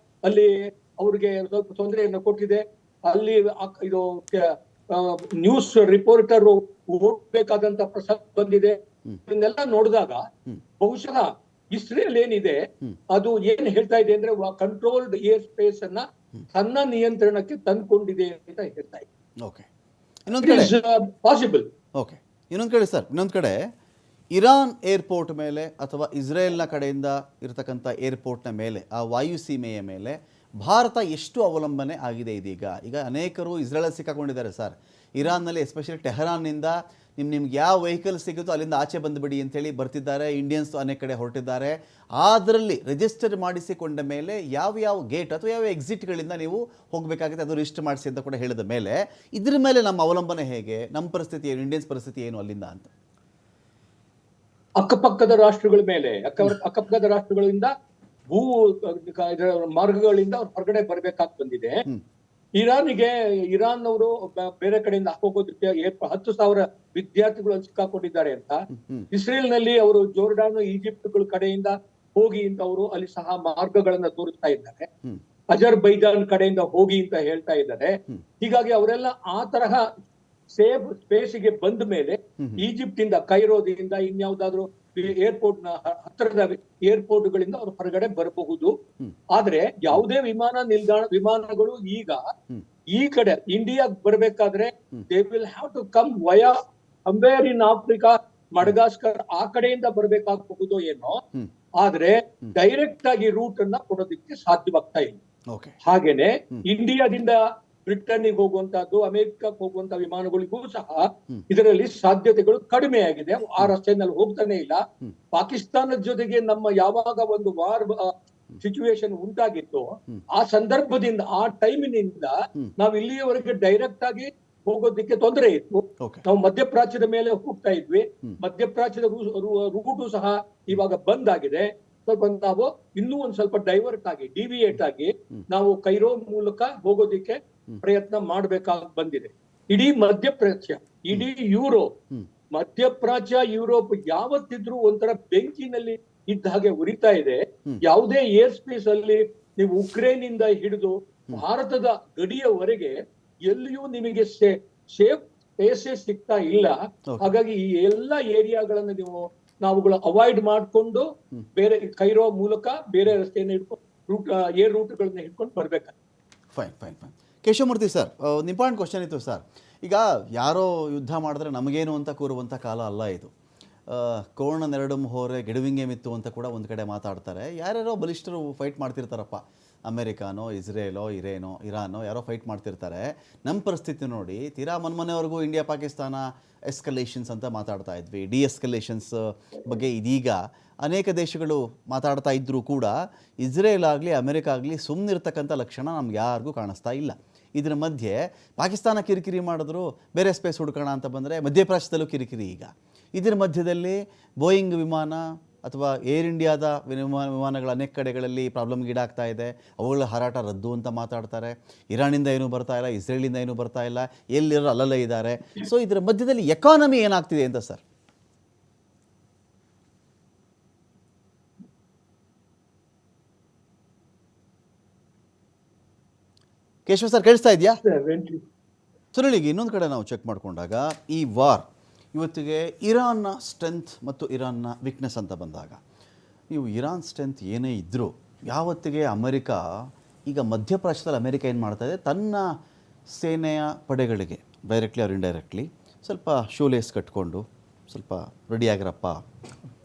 ಅಲ್ಲಿ ಅವ್ರಿಗೆ ಸ್ವಲ್ಪ ತೊಂದರೆಯನ್ನು ಕೊಟ್ಟಿದೆ. ಅಲ್ಲಿ ಇದು ನ್ಯೂಸ್ ರಿಪೋರ್ಟರ್ ಓಡ್ಬೇಕಾದಂತ ಪ್ರಸಂಗ ಬಂದಿದೆ. ಇದನ್ನೆಲ್ಲ ನೋಡಿದಾಗ ಬಹುಶಃ ಇಸ್ರೇಲ್ ಏನಿದೆ ಅದು ಏನ್ ಹೇಳ್ತಾ ಇದೆ ಅಂದ್ರೆ ಕಂಟ್ರೋಲ್ಡ್ ಏರ್ ಸ್ಪೇಸ್ ಅನ್ನ ತನ್ನ ನಿಯಂತ್ರಣಕ್ಕೆ ತಂದ್ಕೊಂಡಿದೆ ಅಂತ ಹೇಳ್ತಾ ಇದೆ. ಪಾಸಿಬಲ್. ಓಕೆ, ಇನ್ನೊಂದು ಕಡೆ ಸರ್, ಇನ್ನೊಂದು ಕಡೆ ಇರಾನ್ ಏರ್ಪೋರ್ಟ್ ಮೇಲೆ ಅಥವಾ ಇಸ್ರೇಲ್ನ ಕಡೆಯಿಂದ ಇರತಕ್ಕಂಥ ಏರ್ಪೋರ್ಟ್ನ ಮೇಲೆ, ಆ ವಾಯು ಸೀಮೆಯ ಮೇಲೆ ಭಾರತ ಎಷ್ಟು ಅವಲಂಬನೆ ಆಗಿದೆ ಇದೀಗ? ಈಗ ಅನೇಕರು ಇಸ್ರೇಲಲ್ಲಿ ಸಿಕ್ಕಾಕೊಂಡಿದ್ದಾರೆ ಸರ್. ಇರಾನ್ನಲ್ಲಿ ಎಸ್ಪೆಷಲಿ ಟೆಹರಾನ್ನಿಂದ ನಿಮ್ಗೆ ಯಾವ ವೆಹಿಕಲ್ ಸಿಗುತ್ತೋ ಅಲ್ಲಿಂದ ಆಚೆ ಬಂದುಬಿಡಿ ಅಂತೇಳಿ ಬರ್ತಿದ್ದಾರೆ. ಇಂಡಿಯನ್ಸ್ ಅನೇಕ ಕಡೆ ಹೊರಟಿದ್ದಾರೆ. ಅದರಲ್ಲಿ ರಿಜಿಸ್ಟರ್ ಮಾಡಿಸಿಕೊಂಡ ಮೇಲೆ ಯಾವ ಗೇಟ್ ಅಥವಾ ಯಾವ ಎಕ್ಸಿಟ್ಗಳಿಂದ ನೀವು ಹೋಗಬೇಕಾಗುತ್ತೆ ಅದು ರಿಜಿಸ್ಟರ್ ಮಾಡಿಸಿ ಅಂತ ಕೂಡ ಹೇಳಿದ ಮೇಲೆ ಇದ್ರ ಮೇಲೆ ನಮ್ಮ ಅವಲಂಬನೆ ಹೇಗೆ? ನಮ್ಮ ಪರಿಸ್ಥಿತಿ ಏನು, ಇಂಡಿಯನ್ಸ್ ಪರಿಸ್ಥಿತಿ ಏನು ಅಲ್ಲಿಂದ ಅಂತ? ಅಕ್ಕಪಕ್ಕದ ರಾಷ್ಟ್ರಗಳ ಮೇಲೆ, ಅಕ್ಕಪಕ್ಕದ ರಾಷ್ಟ್ರಗಳಿಂದ ಭೂ ಮಾರ್ಗಗಳಿಂದ ಅವ್ರು ಹೊರಗಡೆ ಬರ್ಬೇಕಾಗಿ ಬಂದಿದೆ. ಇರಾನ್ ಅವರು ಬೇರೆ ಕಡೆಯಿಂದ ಹೋಗೋದಕ್ಕೆ 10,000 ವಿದ್ಯಾರ್ಥಿಗಳು ಸಿಕ್ಕಾಕೊಂಡಿದ್ದಾರೆ ಅಂತ. ಇಸ್ರೇಲ್ ನಲ್ಲಿ ಅವರು ಜೋರ್ಡಾನ್, ಈಜಿಪ್ಟ್ ಗಳ ಕಡೆಯಿಂದ ಹೋಗಿ ಅಂತ ಅವರು ಅಲ್ಲಿ ಸಹ ಮಾರ್ಗಗಳನ್ನ ತೋರಿಸ್ತಾ ಇದ್ದಾರೆ. ಅಜರ್ಬೈಜಾನ್ ಕಡೆಯಿಂದ ಹೋಗಿ ಅಂತ ಹೇಳ್ತಾ ಇದ್ದಾರೆ. ಹೀಗಾಗಿ ಅವರೆಲ್ಲ ಆ ತರಹ ಸೇಫ್ ಸ್ಪೇಸ್ಗೆ ಬಂದ ಮೇಲೆ ಈಜಿಪ್ಟ್ ಇಂದ, ಕೈರೋದಿಂದ, ಇನ್ಯಾವುದಾದ್ರೂ ಏರ್ಪೋರ್ಟ್ ನ ಹತ್ತಿರದ ಏರ್ಪೋರ್ಟ್ ಗಳಿಂದ ಅವರು ಹೊರಗಡೆ ಬರಬಹುದು. ಆದ್ರೆ ಯಾವುದೇ ವಿಮಾನಗಳು ಈಗ ಈ ಕಡೆ ಇಂಡಿಯಾಗ್ ಬರ್ಬೇಕಾದ್ರೆ they will have to come via somewhere in Africa, Madagascar ಆ ಕಡೆಯಿಂದ ಬರ್ಬೇಕಾಗಬಹುದು ಏನೋ. ಆದ್ರೆ ಡೈರೆಕ್ಟ್ ಆಗಿ ರೂಟ್ ಅನ್ನ ಕೊಡೋದಕ್ಕೆ ಸಾಧ್ಯವಾಗ್ತಾ ಇಲ್ಲ. ಹಾಗೇನೆ ಇಂಡಿಯಾದಿಂದ ಬ್ರಿಟನ್ಗೆ ಹೋಗುವಂತಹದ್ದು, ಅಮೆರಿಕಕ್ಕೆ ಹೋಗುವಂತ ವಿಮಾನಗಳಿಗೂ ಸಹ ಇದರಲ್ಲಿ ಸಾಧ್ಯತೆಗಳು ಕಡಿಮೆ ಆಗಿದೆ. ಆ ರಸ್ತೆಯಲ್ಲಿ ಹೋಗ್ತಾನೆ ಇಲ್ಲ. ಪಾಕಿಸ್ತಾನದ ಜೊತೆಗೆ ನಮ್ಮ ಯಾವಾಗ ಒಂದು ವಾರ್ ಸಿಚುವೇಶನ್ ಉಂಟಾಗಿತ್ತು, ಆ ಸಂದರ್ಭದಿಂದ, ಆ ಟೈಮಿನಿಂದ ನಾವು ಇಲ್ಲಿಯವರೆಗೆ ಡೈರೆಕ್ಟ್ ಆಗಿ ಹೋಗೋದಕ್ಕೆ ತೊಂದರೆ ಇತ್ತು. ನಾವು ಮಧ್ಯಪ್ರಾಚ್ಯದ ಮೇಲೆ ಹೋಗ್ತಾ ಇದ್ವಿ. ಮಧ್ಯಪ್ರಾಚ್ಯದ ರೂಟು ಸಹ ಇವಾಗ ಬಂದ್ ಆಗಿದೆ. ಸ್ವಲ್ಪ ನಾವು ಇನ್ನೂ ಒಂದ್ ಸ್ವಲ್ಪ ಡೈವರ್ಟ್ ಆಗಿ, ಡಿವಿಯೇಟ್ ಆಗಿ ನಾವು ಕೈರೋ ಮೂಲಕ ಹೋಗೋದಿಕ್ಕೆ ಪ್ರಯತ್ನ ಮಾಡ್ಬೇಕಾಗಿ ಬಂದಿದೆ. ಇಡೀ ಮಧ್ಯಪ್ರಾಚ್ಯ, ಇಡೀ ಯುರೋಪ್, ಮಧ್ಯಪ್ರಾಚ್ಯ ಯುರೋಪ್ ಯಾವತ್ತಿದ್ರೂ ಒಂಥರ ಬೆಂಕಿನಲ್ಲಿ ಇದ್ದ ಹಾಗೆ ಉರಿತಾ ಇದೆ. ಯಾವುದೇ ಏರ್ ಸ್ಪೇಸ್ ಅಲ್ಲಿ ನೀವು ಉಕ್ರೇನ್ ಇಂದ ಹಿಡಿದು ಭಾರತದ ಗಡಿಯವರೆಗೆ ಎಲ್ಲಿಯೂ ನಿಮಗೆ ಸೇಫ್ ಸ್ಪೇಸಸ್ ಸಿಗ್ತಾ ಇಲ್ಲ. ಹಾಗಾಗಿ ಈ ಎಲ್ಲಾ ಏರಿಯಾಗಳನ್ನ ನಾವುಗಳು ಅವಾಯ್ಡ್ ಮಾಡಿಕೊಂಡು ಬೇರೆ ಕೈರೋ ಮೂಲಕ ಬೇರೆ ರಸ್ತೆಯನ್ನು ಹಿಡ್ಕೊಂಡು ಏರ್ ರೂಟ್ಗಳನ್ನ ಹಿಡ್ಕೊಂಡು ಬರ್ಬೇಕಾಗ್ತದೆ. Fine fine fine. Keshavamurthy sir, ಒಂದು ಇಂಪಾರ್ಟೆಂಟ್ ಕ್ವಶನ್ ಇತ್ತು ಸರ್. ಈಗ ಯಾರೋ ಯುದ್ಧ ಮಾಡಿದ್ರೆ ನಮಗೇನು ಅಂತ ಕೂರುವಂಥ ಕಾಲ ಅಲ್ಲ ಇದು. ಕೋಣ ನೆರಡು ಹೋರೆ ಗೆಡುವಿಂಗೆ ಮಿತ್ತು ಅಂತ ಕೂಡ ಒಂದು ಕಡೆ ಮಾತಾಡ್ತಾರೆ. ಯಾರ್ಯಾರೋ ಬಲಿಷ್ಠರು ಫೈಟ್ ಮಾಡ್ತಿರ್ತಾರಪ್ಪ, ಅಮೆರಿಕಾನೋ, ಇಸ್ರೇಲೋ, ಇರಾನೋ ಯಾರೋ ಫೈಟ್ ಮಾಡ್ತಿರ್ತಾರೆ. ನಮ್ಮ ಪರಿಸ್ಥಿತಿ ನೋಡಿ, ತೀರಾ ಮೊನ್ನೆವರೆಗೂ ಇಂಡಿಯಾ ಪಾಕಿಸ್ತಾನ ಎಸ್ಕಲೇಷನ್ಸ್ ಅಂತ ಮಾತಾಡ್ತಾ ಇದ್ವಿ. ಡಿ-ಎಸ್ಕಲೇಷನ್ಸ್ ಬಗ್ಗೆ ಇದೀಗ ಅನೇಕ ದೇಶಗಳು ಮಾತಾಡ್ತಾ ಇದ್ದರೂ ಕೂಡ ಇಸ್ರೇಲ್ ಆಗಲಿ ಅಮೆರಿಕ ಆಗಲಿ ಸುಮ್ಮನಿರ್ತಕ್ಕಂಥ ಲಕ್ಷಣ ನಮ್ಗೆ ಯಾರಿಗೂ ಕಾಣಿಸ್ತಾ ಇಲ್ಲ. ಇದರ ಮಧ್ಯೆ ಪಾಕಿಸ್ತಾನ ಕಿರಿಕಿರಿ ಮಾಡಿದ್ರು, ಬೇರೆ ಸ್ಪೇಸ್ ಹುಡ್ಕೋಣ ಅಂತ ಬಂದರೆ ಮಧ್ಯಪ್ರಾಚ್ಯದಲ್ಲೂ ಕಿರಿಕಿರಿ. ಈಗ ಇದರ ಮಧ್ಯದಲ್ಲಿ ಬೋಯಿಂಗ್ ವಿಮಾನ ಅಥವಾ ಏರ್ ಇಂಡಿಯಾದ ವಿಮಾನಗಳ ಅನೇಕ ಕಡೆಗಳಲ್ಲಿ ಪ್ರಾಬ್ಲಮ್ಗೀಡಾಗ್ತಾ ಇದೆ. ಅವುಗಳ ಹಾರಾಟ ರದ್ದು ಅಂತ ಮಾತಾಡ್ತಾರೆ. ಇರಾನಿಂದ ಏನೂ ಬರ್ತಾ ಇಲ್ಲ, ಇಸ್ರೇಲಿಂದ ಏನೂ ಬರ್ತಾ ಇಲ್ಲ, ಎಲ್ಲಿರೋ ಅಲ್ಲಲ್ಲೇ ಇದ್ದಾರೆ. ಸೊ ಇದರ ಮಧ್ಯದಲ್ಲಿ ಎಕಾನಮಿ ಏನಾಗ್ತಿದೆ ಅಂತ ಸರ್? ಕೇಶವ ಸರ್, ಕೇಳಿಸ್ತಾ ಇದೆಯಾ? ಸುರಳಿಗೆ ಇನ್ನೊಂದು ಕಡೆ ನಾವು ಚೆಕ್ ಮಾಡಿಕೊಂಡಾಗ ಈ ವಾರ್ ಇವತ್ತಿಗೆ ಇರಾನ್ನ ಸ್ಟ್ರೆಂತ್ ಮತ್ತು ಇರಾನ್ನ ವೀಕ್ನೆಸ್ ಅಂತ ಬಂದಾಗ, ನೀವು ಇರಾನ್ ಸ್ಟ್ರೆಂತ್ ಏನೇ ಇದ್ದರೂ ಯಾವತ್ತಿಗೆ ಅಮೆರಿಕ, ಈಗ ಮಧ್ಯಪ್ರಾಚ್ಯದಲ್ಲಿ ಅಮೆರಿಕ ಏನು ಮಾಡ್ತಾಯಿದೆ, ತನ್ನ ಸೇನೆಯ ಪಡೆಗಳಿಗೆ ಡೈರೆಕ್ಟ್ಲಿ ಆರ್ ಇಂಡೈರೆಕ್ಟ್ಲಿ ಸ್ವಲ್ಪ ಶೂಲೇಸ್ ಕಟ್ಕೊಂಡು ಸ್ವಲ್ಪ ರೆಡಿಯಾಗಿರಪ್ಪ,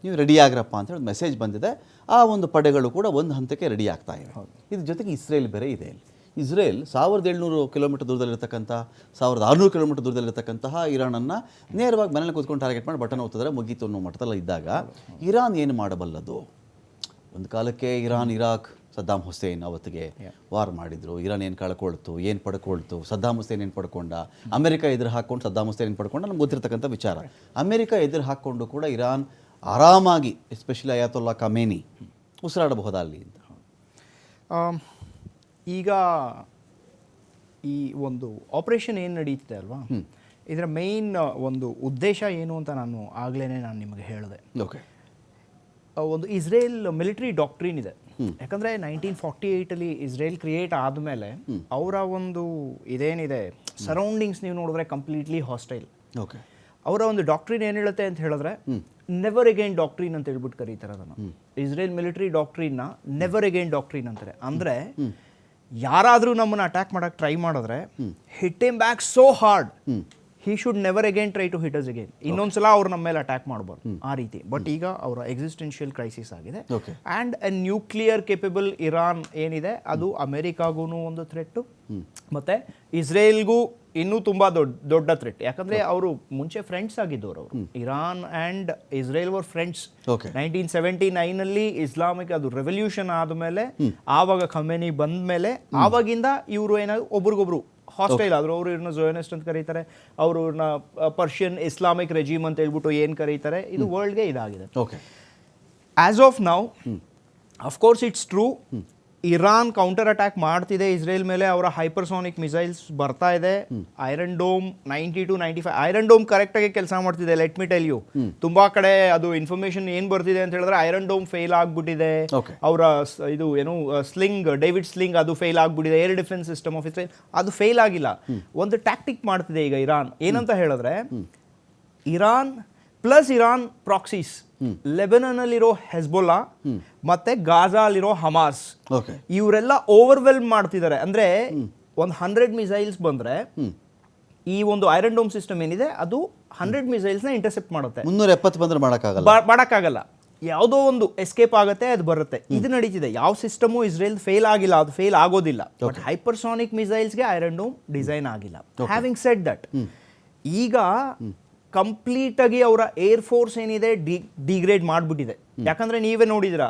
ನೀವು ರೆಡಿಯಾಗಿರಪ್ಪ ಅಂತ ಹೇಳಿ ಮೆಸೇಜ್ ಬಂದಿದೆ. ಆ ಒಂದು ಪಡೆಗಳು ಕೂಡ ಒಂದು ಹಂತಕ್ಕೆ ರೆಡಿ ಆಗ್ತಾ ಇವೆ. ಇದ್ರ ಜೊತೆಗೆ ಇಸ್ರೇಲ್ ಬೇರೆ ಇದೆ. ಇಸ್ರೇಲ್ 1700 ಕಿಲೋಮೀಟರ್ ದೂರದಲ್ಲಿರ್ತಕ್ಕಂಥ, 1600 ಕಿಲೋಮೀಟರ್ ದೂರದಲ್ಲಿರ್ತಕ್ಕಂತಹ ಇರಾನನ್ನು ನೇರವಾಗಿ ಮನೇಲಿ ಕೂತ್ಕೊಂಡು ಟಾರ್ಗೆಟ್ ಮಾಡಿ ಬಟನ್ ಒತ್ತಿದ್ರೆ ಮುಗೀತು ಅನ್ನೋ ಮಟ್ಟದಲ್ಲಿ ಇದ್ದಾಗ ಇರಾನ್ ಏನು ಮಾಡಬಲ್ಲದು? ಒಂದು ಕಾಲಕ್ಕೆ ಇರಾನ್, ಇರಾಕ್, ಸದ್ದಾಮ್ ಹುಸೇನ್ ಅವತ್ತಿಗೆ ವಾರ್ ಮಾಡಿದರು. ಇರಾನ್ ಏನು ಕಳ್ಕೊಳ್ತು, ಏನು ಪಡ್ಕೊಳ್ತು, ಸದ್ದಾಮ್ ಹುಸೇನ್ ಏನು ಪಡ್ಕೊಂಡ, ಅಮೆರಿಕ ಎದುರು ಹಾಕ್ಕೊಂಡು ಸದ್ದಾಮ್ ಹುಸೇನ್ ಏನು ಪಡ್ಕೊಂಡು ನಮ್ಗೆ ಗೊತ್ತಿರ್ತಕ್ಕಂಥ ವಿಚಾರ. ಅಮೆರಿಕ ಎದುರು ಹಾಕ್ಕೊಂಡು ಕೂಡ ಇರಾನ್ ಆರಾಮಾಗಿ, ಎಸ್ಪೆಷಲಿ ಅಯಾತೊಲ್ಲಾ ಖಮೇನಿ ಉಸಿರಾಡಬಹುದಾ ಅಲ್ಲಿ ಅಂತ? ಈಗ ಈ ಒಂದು ಆಪರೇಷನ್ ಏನು ನಡೀತಿದೆ ಅಲ್ವಾ, ಇದರ ಮೇಯ್ನ್ ಒಂದು ಉದ್ದೇಶ ಏನು ಅಂತ ನಾನು ನಿಮಗೆ ಹೇಳಿದೆ. ಓಕೆ, ಒಂದು ಇಸ್ರೇಲ್ ಮಿಲಿಟರಿ ಡಾಕ್ಟ್ರಿನ್ ಇದೆ. ಯಾಕಂದರೆ 1948 ಇಸ್ರೇಲ್ ಕ್ರಿಯೇಟ್ ಆದಮೇಲೆ ಅವರ ಒಂದು ಇದೇನಿದೆ ಸರೌಂಡಿಂಗ್ಸ್ ನೀವು ನೋಡಿದ್ರೆ ಕಂಪ್ಲೀಟ್ಲಿ ಹಾಸ್ಟೈಲ್. ಓಕೆ, ಅವರ ಒಂದು ಡಾಕ್ಟ್ರಿನ್ ಏನು ಹೇಳುತ್ತೆ ಅಂತ ಹೇಳಿದ್ರೆ ನೆವರ್ ಅಗೈನ್ ಡಾಕ್ಟ್ರಿನ್ ಅಂತ ಹೇಳ್ಬಿಟ್ಟು ಕರೀತಾರೆ ಅದನ್ನು. ಇಸ್ರೇಲ್ ಮಿಲಿಟರಿ ಡಾಕ್ಟ್ರಿನ್ನ ನೆವರ್ ಅಗೈನ್ ಡಾಕ್ಟ್ರಿನ್ ಅಂತಾರೆ. ಅಂದರೆ ಯಾರಾದರೂ ನಮ್ಮನ್ನು ಅಟ್ಯಾಕ್ ಮಾಡೋಕ್ಕೆ ಟ್ರೈ ಮಾಡಿದ್ರೆ hit him back so hard, he should never again try to hit us again. ಇನ್ನೊಂದ್ಸಲ ಅವ್ರು ನಮ್ಮ ಮೇಲೆ ಅಟ್ಯಾಕ್ ಮಾಡಬಾರ್ದು ಆ ರೀತಿ. ಬಟ್ ಈಗ ಅವರ ಎಕ್ಸಿಸ್ಟೆನ್ಷಿಯಲ್ ಕ್ರೈಸಿಸ್ ಆಗಿದೆ. And A nuclear capable Iran ಏನಿದೆ ಅದು ಅಮೆರಿಕಾಗೂ ಒಂದು ಥ್ರೆಟ್ಟು, ಮತ್ತು ಇಸ್ರೇಲ್ಗೂ ಇನ್ನೂ ತುಂಬ ದೊಡ್ಡ ಥ್ರೆಟ್. ಯಾಕಂದರೆ ಅವರು ಮುಂಚೆ ಫ್ರೆಂಡ್ಸ್ ಆಗಿದ್ದವರು. ಅವರು Iran and Israel var friends. 1979 Islamic ಅದು ರೆವಲ್ಯೂಷನ್ ಆದಮೇಲೆ, ಆವಾಗ ಖಮೇನಿ ಬಂದ ಮೇಲೆ, ಆವಾಗಿಂದ ಇವರು ಏನಾದ್ರು ಒಬ್ರಿಗೊಬ್ರು ಹಾಸ್ಟೈಲ್ ಆದರು. ಅವರು ಇವ್ರನ್ನ ಝೋಯನಿಸ್ಟ್ ಅಂತ ಕರೀತಾರೆ, ಅವರು ಇವ್ರನ್ನ ಪರ್ಷಿಯನ್ ಇಸ್ಲಾಮಿಕ್ ರೆಜಿಮ್ ಅಂತ ಹೇಳ್ಬಿಟ್ಟು ಏನು ಕರೀತಾರೆ. ಇದು ವರ್ಲ್ಡ್ಗೆ ಇದಾಗಿದೆ. Okay, as of now of course it's true, Iran counter attack ಮಾಡ್ತಿದೆ ಇಸ್ರೇಲ್ ಮೇಲೆ, ಅವರ ಹೈಪರ್ಸೋನಿಕ್ ಮಿಸೈಲ್ಸ್ ಬರ್ತಾ ಇದೆ. Iron dome 90 to 95, iron dome correct ಆಗಿ ಕೆಲಸ ಮಾಡ್ತಿದೆ. ಲೆಟ್ ಮಿ ಟೆಲ್ ಯು, ತುಂಬಾ ಕಡೆ ಅದು ಇನ್ಫಾರ್ಮೇಶನ್ ಏನ್ ಬರ್ತಿದೆ ಅಂತ ಹೇಳಿದ್ರೆ ಐರನ್ ಡೋಮ್ ಫೇಲ್ ಆಗ್ಬಿಟ್ಟಿದೆ, ಅವರ ಇದು ಏನು ಸ್ಲಿಂಗ್, ಡೇವಿಡ್ ಸ್ಲಿಂಗ್ ಅದು ಫೇಲ್ ಆಗ್ಬಿಟ್ಟಿದೆ, air defence system of Israel ಅದು ಫೇಲ್ ಆಗಿಲ್ಲ. ಒಂದು ಟ್ಯಾಕ್ಟಿಕ್ ಮಾಡ್ತಿದೆ ಈಗ ಇರಾನ್, ಏನಂತ ಹೇಳಿದ್ರೆ ಇರಾನ್ ಪ್ಲಸ್ ಇರಾನ್ ಪ್ರಾಕ್ಸೀಸ್, ಲೆಬನನ್ ಅಲ್ಲಿರೋ ಹೆಸ್ಬೊಲ್ಲಾ ಮತ್ತೆ ಗಾಜಾ ಅಲ್ಲಿರೋ ಹಮಾಸ್, ಇವರೆಲ್ಲ ಓವರ್ವೆಲ್ಮ್ ಮಾಡ್ತಿದ್ದಾರೆ. ಅಂದ್ರೆ ಒಂದು 100 ಮಿಸೈಲ್ಸ್ ಬಂದ್ರೆ ಈ ಒಂದು ಐರನ್ ಡೋಮ್ ಸಿಸ್ಟಮ್ ಏನಿದೆ ಅದು 100 ಮಿಸೈಲ್ಸ್ ನ ಇಂಟರ್ಸೆಪ್ಟ್ ಮಾಡುತ್ತೆ. 370 ಬಂದ್ರೆ ಮಾಡಕ್ಕಾಗಲ್ಲ. ಯಾವುದೋ ಒಂದು ಎಸ್ಕೇಪ್ ಆಗುತ್ತೆ, ಅದು ಬರುತ್ತೆ. ಇದು ನಡೀತಿದೆ. ಯಾವ ಸಿಸ್ಟಮು ಇಸ್ರೇಲ್ ಫೇಲ್ ಆಗಿಲ್ಲ, ಅದು ಫೇಲ್ ಆಗೋದಿಲ್ಲ. ಬಟ್ ಹೈಪರ್ಸಾನಿಕ್ ಮಿಸೈಲ್ಸ್ಗೆ ಐರನ್ ಡೋಮ್ ಡಿಸೈನ್ ಆಗಿಲ್ಲ. ಹ್ಯಾವಿಂಗ್ ಸೆಡ್ ದಟ್, ಈಗ ಕಂಪ್ಲೀಟ್ ಆಗಿ ಅವರ ಏರ್ ಫೋರ್ಸ್ ಏನಿದೆ ಡಿಗ್ರೇಡ್ ಮಾಡಿಬಿಟ್ಟಿದೆ. ಯಾಕಂದ್ರೆ ನೀವೇ ನೋಡಿದಿರ,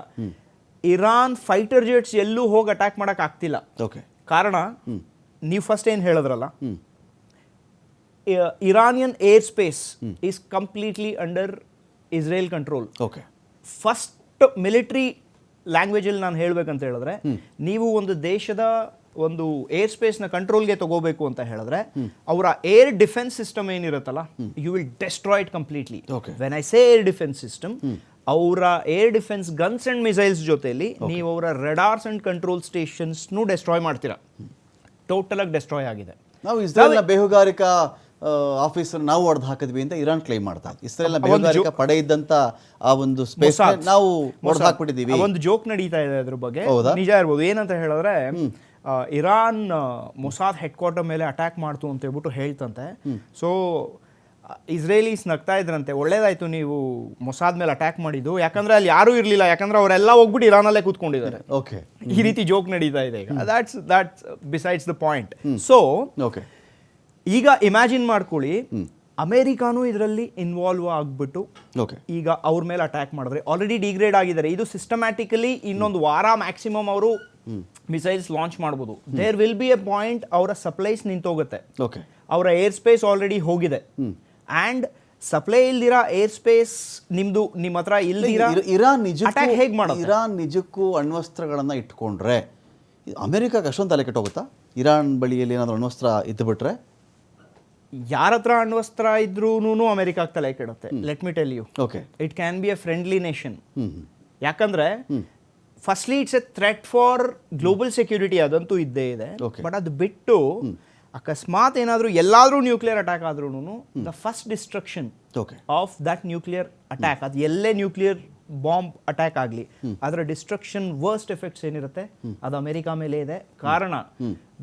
ಇರಾನ್ ಫೈಟರ್ ಜೆಟ್ಸ್ ಎಲ್ಲೂ ಹೋಗಿ ಅಟ್ಯಾಕ್ ಮಾಡಕ್ ಆಗ್ತಿಲ್ಲ. ಕಾರಣ ನೀವು ಫಸ್ಟ್ ಏನ್ ಹೇಳಿದ್ರಲ್ಲ, Iranian air space is completely under Israel control. First military language ಅಲ್ಲಿ ನಾನು ಹೇಳ್ಬೇಕಂತ ಹೇಳಿದ್ರೆ, ನೀವು ಒಂದು ದೇಶದ ಒಂದು ಏರ್ ಸ್ಪೇಸ್ ನ ಕಂಟ್ರೋಲ್ಗೆ ತಗೋಬೇಕು ಅಂತ ಹೇಳಿದ್ರೆ ಅವರ ಏರ್ ಡಿಫೆನ್ಸ್ ಸಿಸ್ಟಮ್ ಏನಿರುತ್ತಲ್ಲ, you will destroy it completely. When I say air defence system, ಅವರ air defence guns and missiles ಜೊತೆಲಿ ನೀವು ಅವರ radars and control stations destroy ಮಾಡ್ತೀರಾ. ಟೋಟಲ್ ಆಗಿ ಡೆಸ್ಟ್ರಾಯ್ ಆಗಿದೆ. ನಾವು ಇಸ್ರೇಲ್ನ ಬೇಹುಗಾರಿಕಾ ಆಫೀಸರ್ ನಾವು ಹೊಡೆದು ಹಾಕಿದ್ವಿ ಅಂತ ಇರಾನ್ ಕ್ಲೈಮ್ ಮಾಡ್ತಾ ಇದೆ. ಇಸ್ರೇಲ್ನ ಬೇಹುಗಾರಿಕಾ ಪಡೆ ಇದ್ದಂತ ಆ ಒಂದು ಸ್ಪೇಸ್ ನಾವು ಹೊಡೆದು ಹಾಕ್ಬಿಟ್ಟಿದೀವಿ. ಒಂದು ಜೋಕ್ ನಡೀತಾ ಇದೆ ಅದ್ರ ಬಗ್ಗೆ, ನಿಜ ಇರ್ಬೋದು. ಏನಂತ ಹೇಳಿದ್ರೆ, ಇರಾನ್ ಮೊಸಾದ್ ಹೆಡ್ ಕ್ವಾರ್ಟರ್ ಮೇಲೆ ಅಟ್ಯಾಕ್ ಮಾಡ್ತು ಅಂತ ಹೇಳ್ಬಿಟ್ಟು ಹೇಳ್ತಂತೆ. ಸೊ ಇಸ್ರೇಲೀಸ್ ನಗ್ತಾ ಇದ್ರಂತೆ, ಒಳ್ಳೇದಾಯ್ತು ನೀವು ಮೊಸಾದ್ ಮೇಲೆ ಅಟ್ಯಾಕ್ ಮಾಡಿದ್ದು, ಯಾಕಂದ್ರೆ ಅಲ್ಲಿ ಯಾರೂ ಇರಲಿಲ್ಲ, ಯಾಕಂದ್ರೆ ಅವರೆಲ್ಲ ಹೋಗ್ಬಿಟ್ಟು ಇರಾನಲ್ಲೇ ಕೂತ್ಕೊಂಡಿದ್ದಾರೆ. ಈ ರೀತಿ ಜೋಕ್ ನಡೀತಾ ಇದೆ ಈಗ. That's besides the point. So ಈಗ ಇಮ್ಯಾಜಿನ್ ಮಾಡ್ಕೊಳ್ಳಿ, ಅಮೆರಿಕಾನು ಇದರಲ್ಲಿ ಇನ್ವಾಲ್ವ್ ಆಗ್ಬಿಟ್ಟು ಈಗ ಅವ್ರ ಮೇಲೆ ಅಟ್ಯಾಕ್ ಮಾಡಿದ್ರೆ, ಆಲ್ರೆಡಿ ಡಿಗ್ರೇಡ್ ಆಗಿದ್ದಾರೆ. ಇದು ಸಿಸ್ಟಮ್ಯಾಟಿಕಲಿ ಇನ್ನೊಂದು ವಾರ ಮ್ಯಾಕ್ಸಿಮಮ್ ಅವರು ಮಿಸೈಲ್ಸ್ ಲಾಂಚ್ ಮಾಡ್ಬೋದು. There will be a point ಅವರ ಸಪ್ಲೈಸ್ ನಿಂತೋಗುತ್ತೆ. ಅವರ ಏರ್ ಸ್ಪೇಸ್ ಆಲ್ರೆಡಿ ಹೋಗಿದೆ. ಅಂಡ್ ಸಪ್ಲೈ ಇಲ್ದಿರಾ ಏರ್ ಸ್ಪೇಸ್ ನಿಮ್ಮ ಹತ್ರ ಇಲ್ದಿರಾ ಇರಾನ್ ಹೇಗೆ ಮಾಡೋದು? ಇರಾನ್ ನಿಜಕ್ಕೂ ಅಣ್ವಸ್ತ್ರಗಳನ್ನ ಇಟ್ಕೊಂಡ್ರೆ ಅಮೆರಿಕಾಗೆ ಅಷ್ಟೊಂದು ತಲೆ ಕೆಟ್ಟೋಗುತ್ತಾ? ಇರಾನ್ ಬಳಿಯಲ್ಲಿ ಏನಾದರೂ ಅಣ್ವಸ್ತ್ರ ಇದ್ದು ಬಿಟ್ರೆ, ಯಾರ ಹತ್ರ ಅಣ್ವಸ್ತ್ರ ಇದ್ರೂ ಅಮೆರಿಕಾಗೆ ತಲೆ ಕೆಡುತ್ತೆ. Let me tell you, it can be a friendly nation. ಯಾಕಂದ್ರೆ firstly it's a threat for global security, ಅದಂತೂ ಇದ್ದೇ ಇದೆ. ಬಟ್ ಅದು ಬಿಟ್ಟು ಅಕಸ್ಮಾತ್ ಏನಾದರೂ ಎಲ್ಲಾದ್ರೂ ನ್ಯೂಕ್ಲಿಯರ್ ಅಟ್ಯಾಕ್ ಆದ್ರೂ the first destruction of that nuclear attack, ಅದು ಎಲ್ಲೇ ನ್ಯೂಕ್ಲಿಯರ್ ಬಾಂಬ್ ಅಟ್ಯಾಕ್ ಆಗಲಿ, ಅದರ ಡಿಸ್ಟ್ರಕ್ಷನ್ ವರ್ಸ್ಟ್ ಎಫೆಕ್ಟ್ಸ್ ಏನಿರುತ್ತೆ ಅದು ಅಮೆರಿಕ ಮೇಲೆ ಇದೆ. ಕಾರಣ